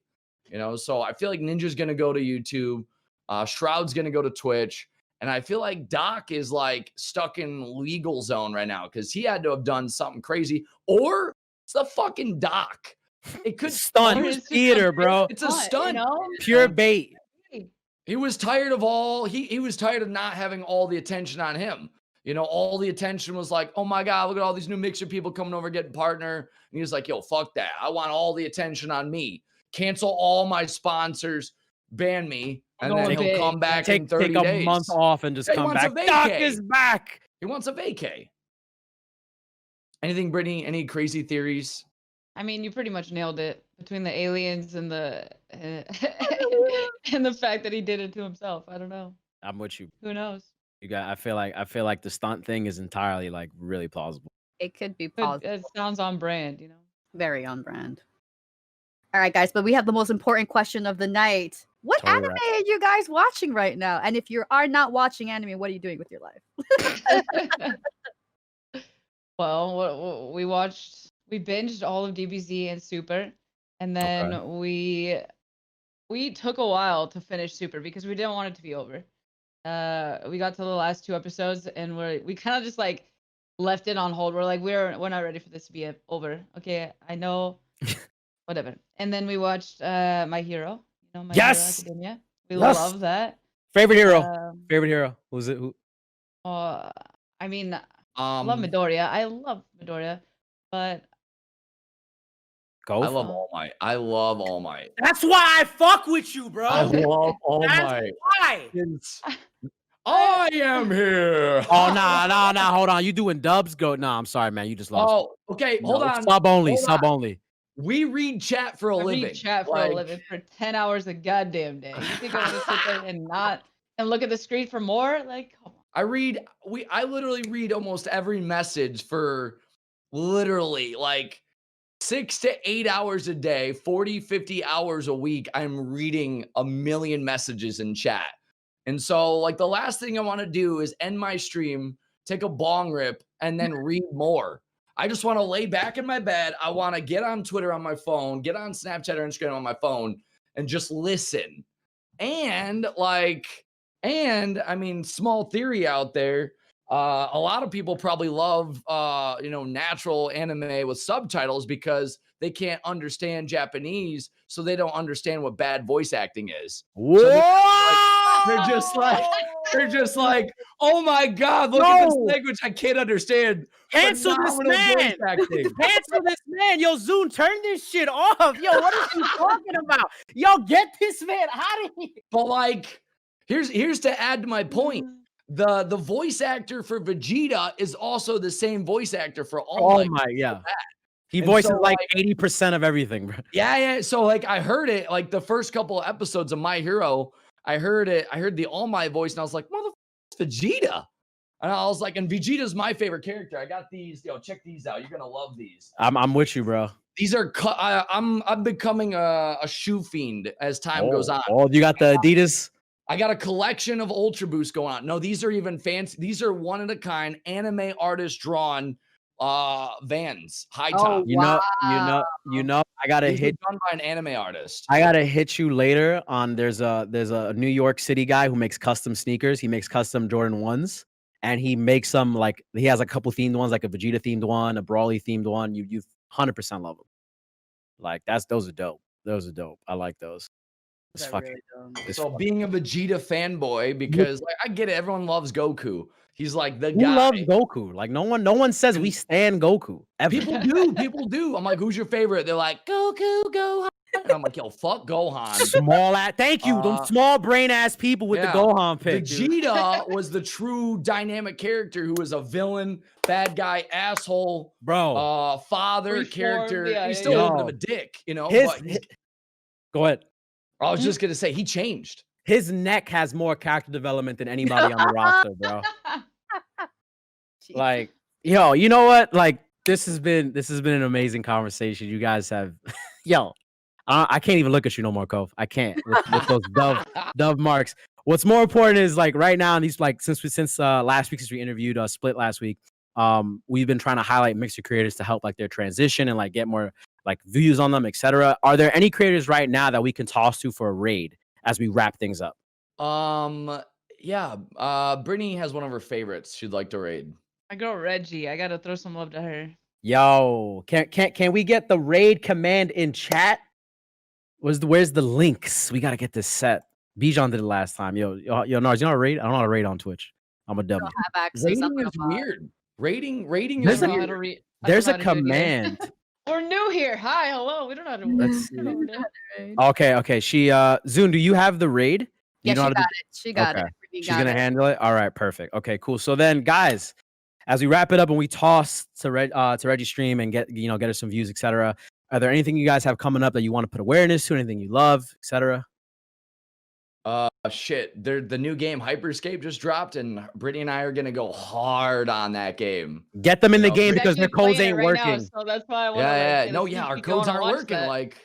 You know, so I feel like Ninja's going to go to YouTube. Shroud's going to go to Twitch. And I feel like Doc is like stuck in legal zone right now because he had to have done something crazy. Or it's the fucking Doc. It could Stunt. Or it's Theater, bro. It's a stunt. You know? Pure bait. He was tired of he was tired of not having all the attention on him. You know, all the attention was like, oh my God, look at all these new Mixer people coming over getting partner. And he was like, yo, fuck that. I want all the attention on me. cancel all my sponsors, ban me, and Going then he'll big. come back in 30 take a days. month off and just Yeah, he come wants a back. Doc vacay. is back. He wants a vacay. Anything, Brittany? Any crazy theories? I mean, you pretty much nailed it between the aliens and the and the fact that he did it to himself. I don't know. I'm with you. Who knows? You got. I feel like the stunt thing is entirely like really plausible. It could be But positive. it sounds on brand, you know. Very on brand. All right, guys, but we have the most important question of the night. What Totally anime right. are you guys watching right now? And if you are not watching anime, what are you doing with your life? Well, we binged all of DBZ and Super, and then we took a while to finish Super because we didn't want it to be over. We got to the last 2 episodes and we kind of just like left it on hold. We're like, we're not ready for this to be over. Okay, I know, whatever. And then we watched My Hero. You know, My Hero Yes! Academia. We Yes! love that. Favorite hero. Favorite hero. Who's it? Who? I mean, I love Midoriya. I love Midoriya, but Go. I love All Might. I love All Might. That's why I fuck with you, bro. I love All That's Might. why. I am here. Oh nah. Hold on. You doing dubs? Go. Nah, I'm sorry, man. You just lost. Oh, okay. Hold on. Sub only. Hold sub on. only. We read chat for a I living. read chat for a living for 10 hours a goddamn day. You think I'm gonna sit there and look at the screen for more? Like, come on. I literally read almost every message for literally like 6 to 8 hours a day, 40, 50 hours a week. I'm reading a million messages in chat. And so like the last thing I want to do is end my stream, take a bong rip, and then read more. I just want to lay back in my bed. I want to get on Twitter on my phone, get on Snapchat or Instagram on my phone, and just listen. And I mean, small theory out there. A lot of people probably love, natural anime with subtitles because they can't understand Japanese, so they don't understand what bad voice acting is. Whoa! So they're just like, oh my God, look at this language I can't understand. Cancel this man. Cancel this man. Yo, Zoom, turn this shit off. Yo, what are you talking about? Yo, get this man out of here. But like, here's to add to my point. The voice actor for Vegeta is also the same voice actor for All Might. Oh my, yeah. He And voices so, like 80% of everything, bro. Yeah. So like I heard it like the first couple of episodes of My Hero. I heard the All Might voice and I was like, motherfucker, Vegeta. And I was like, and Vegeta's my favorite character. I got these. Check these out. You're gonna love these. I'm with you, bro. These are I'm becoming a shoe fiend as time goes on. Oh, you got the Adidas? I got a collection of Ultra Boosts going on. No, these are even fancy. These are one of a kind anime artist drawn Vans, high top. You know, I gotta These hit. are done by an anime artist. I gotta hit you later on. There's a New York City guy who makes custom sneakers. He makes custom Jordan 1s, and he makes them like he has a couple themed ones, like a Vegeta themed one, a Brawly themed one. You 100% love them. Like those are dope. Those are dope. I like those. It's fucking. So being a Vegeta fanboy, because like I get it, everyone loves Goku. He's like the Who guy. loves Goku? Like no one says we stan Goku. Ever. People do. I'm like, who's your favorite? They're like, Goku, Gohan. And I'm like, yo, fuck Gohan. Small ass. Thank you. Those small brain ass people with the Gohan pick. Vegeta was the true dynamic character who was a villain, bad guy, asshole, bro, father Reformed, character. yeah, He's still a little bit of a dick, you know. Go ahead. I was just gonna say he changed. His neck has more character development than anybody on the roster, bro. Like, yo, you know what? Like, this has been an amazing conversation. You guys have, I can't even look at you no more, Cove. I can't with those dove marks. What's more important is like right now, and these like since last week, since we interviewed Split last week, we've been trying to highlight mixer creators to help like their transition and like get more like views on them, etc. Are there any creators right now that we can toss to for a raid as we wrap things up? Brittany has one of her favorites she'd like to raid. My girl Reggie. I gotta throw some love to her. Yo, can we get the raid command in chat? Where's the links? We gotta get this set. Bijan did it last time. Yo, Narz, you know how to raid? I don't know how to raid on Twitch. I'm a W. Raiding is weird. Raiding is weird. There's a command. We're new here. Hi, hello. We don't know how to Let's work. see. Okay. She Zune, do you have the raid? Do Yeah, you know she how to got do- it. She got Okay. it. Brittany She's got gonna it. handle it. All right, perfect. Okay, cool. So then, guys, as we wrap it up and we toss to Reggie's stream and get get us some views, etc. Are there anything you guys have coming up that you want to put awareness to? Anything you love, etc.? Shit. The new game Hyperscape just dropped, and Brittany and I are gonna go hard on that game. Get them in the know, game He's because their actually codes playing it ain't right now, working. so that's why I want to Yeah. get a No, sneak our peek codes going and aren't watch working. that. Like,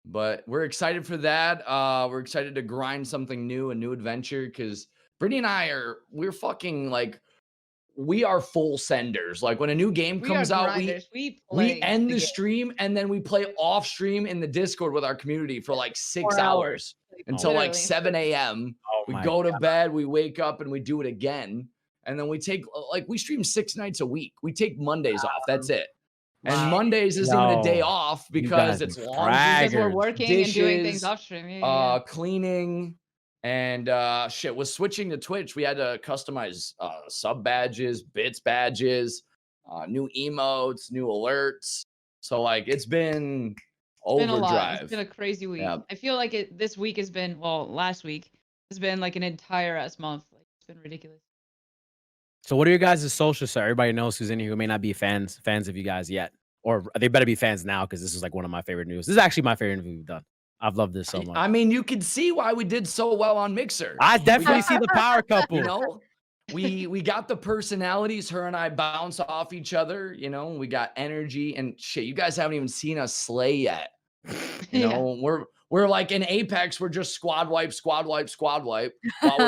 but we're excited for that. We're excited to grind something new, a new adventure, because Brittany and I we're fucking like, we are full senders. Like when a new game We are comes out, grinders. We we play end the game. stream and then we play off stream in the Discord with our community for like 6 4 hours until like Literally. 7 a.m. Oh We my go to God. bed, we wake up and we do it again. And then we take like we stream 6 nights a week. We take Mondays off. That's it. And Wow. Mondays isn't even a day Yo, off you because guys it's are laundry, Because we're braggers. working and doing things dishes, off stream. Yeah. cleaning, and shit. With switching to Twitch, we had to customize sub badges, bits badges, new emotes, new alerts. So like it's been It's been a lot. overdrive. It's been a crazy week. Yeah. I feel like this week has been, well, last week has been like an entire ass month. Like it's been ridiculous. So what are your guys' socials? So everybody knows who's in here who may not be fans of you guys yet, or they better be fans now because this is like one of my favorite news. This is actually my favorite interview we've done. I've loved this so much. I mean, you can see why we did so well on Mixer. I We definitely got- see the power couple. you know, we got the personalities. Her and I bounce off each other. You know, we got energy and shit. You guys haven't even seen us slay yet. You know, we're like in Apex. We're just squad wipe while we're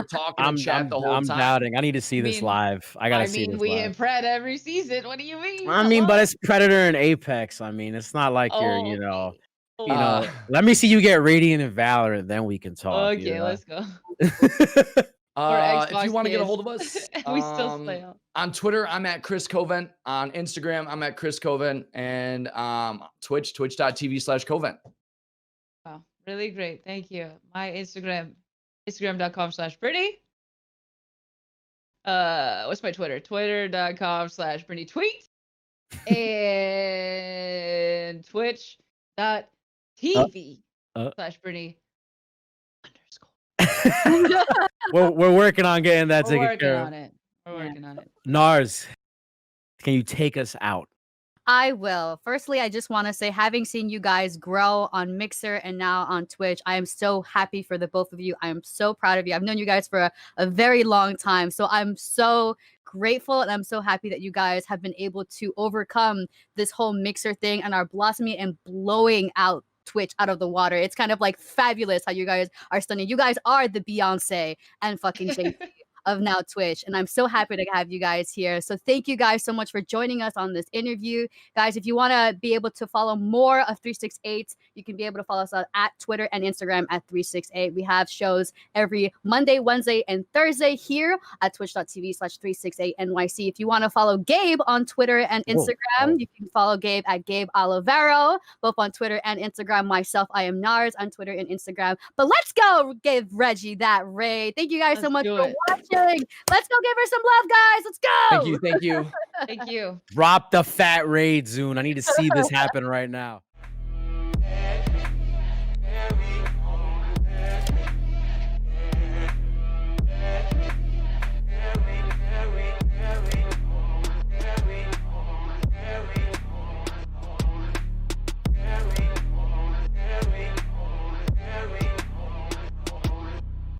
talking in chat the whole I'm time. doubting. I need to see this live. I gotta see this we live. hit Pred every season. What do you mean? I mean, but Hello? it's Predator and Apex. I mean, it's not like you're, Oh, you know, okay. let me see you get Radiant and Valorant, then we can talk. Okay, you know? let's go. If you want to get a PS. hold of us, We still play out. on Twitter, I'm at Chris Covent. On Instagram, I'm at Chris Covent. And twitch.tv/Covent. Wow, really great. Thank you. My Instagram.com/Britni. What's my Twitter? Twitter.com/Britni tweet. And twitch.tv/Britni _. We're working on getting that We're taken working care of. on it. We're working on it. Narz, can you take us out? I will. Firstly, I just want to say, having seen you guys grow on Mixer and now on Twitch, I am so happy for the both of you. I am so proud of you. I've known you guys for a very long time. So I'm so grateful and I'm so happy that you guys have been able to overcome this whole Mixer thing and are blossoming and blowing out Twitch out of the water. It's kind of like fabulous how you guys are stunning. You guys are the Beyonce and fucking Jay-Z of now Twitch. And I'm so happy to have you guys here. So thank you guys so much for joining us on this interview. Guys, if you want to be able to follow more of 368, you can be able to follow us at Twitter and Instagram at 368. We have shows every Monday, Wednesday, and Thursday here at twitch.tv/368NYC. If you want to follow Gabe on Twitter and Instagram, you can follow Gabe at Gabe Olivero, both on Twitter and Instagram. Myself, I am Narz on Twitter and Instagram. But let's go give Reggie that raid. Thank you guys so much for watching. Let's go give her some love, guys. Let's go. Thank you. Thank you. Drop the fat raid, Zune. I need to see this happen right now.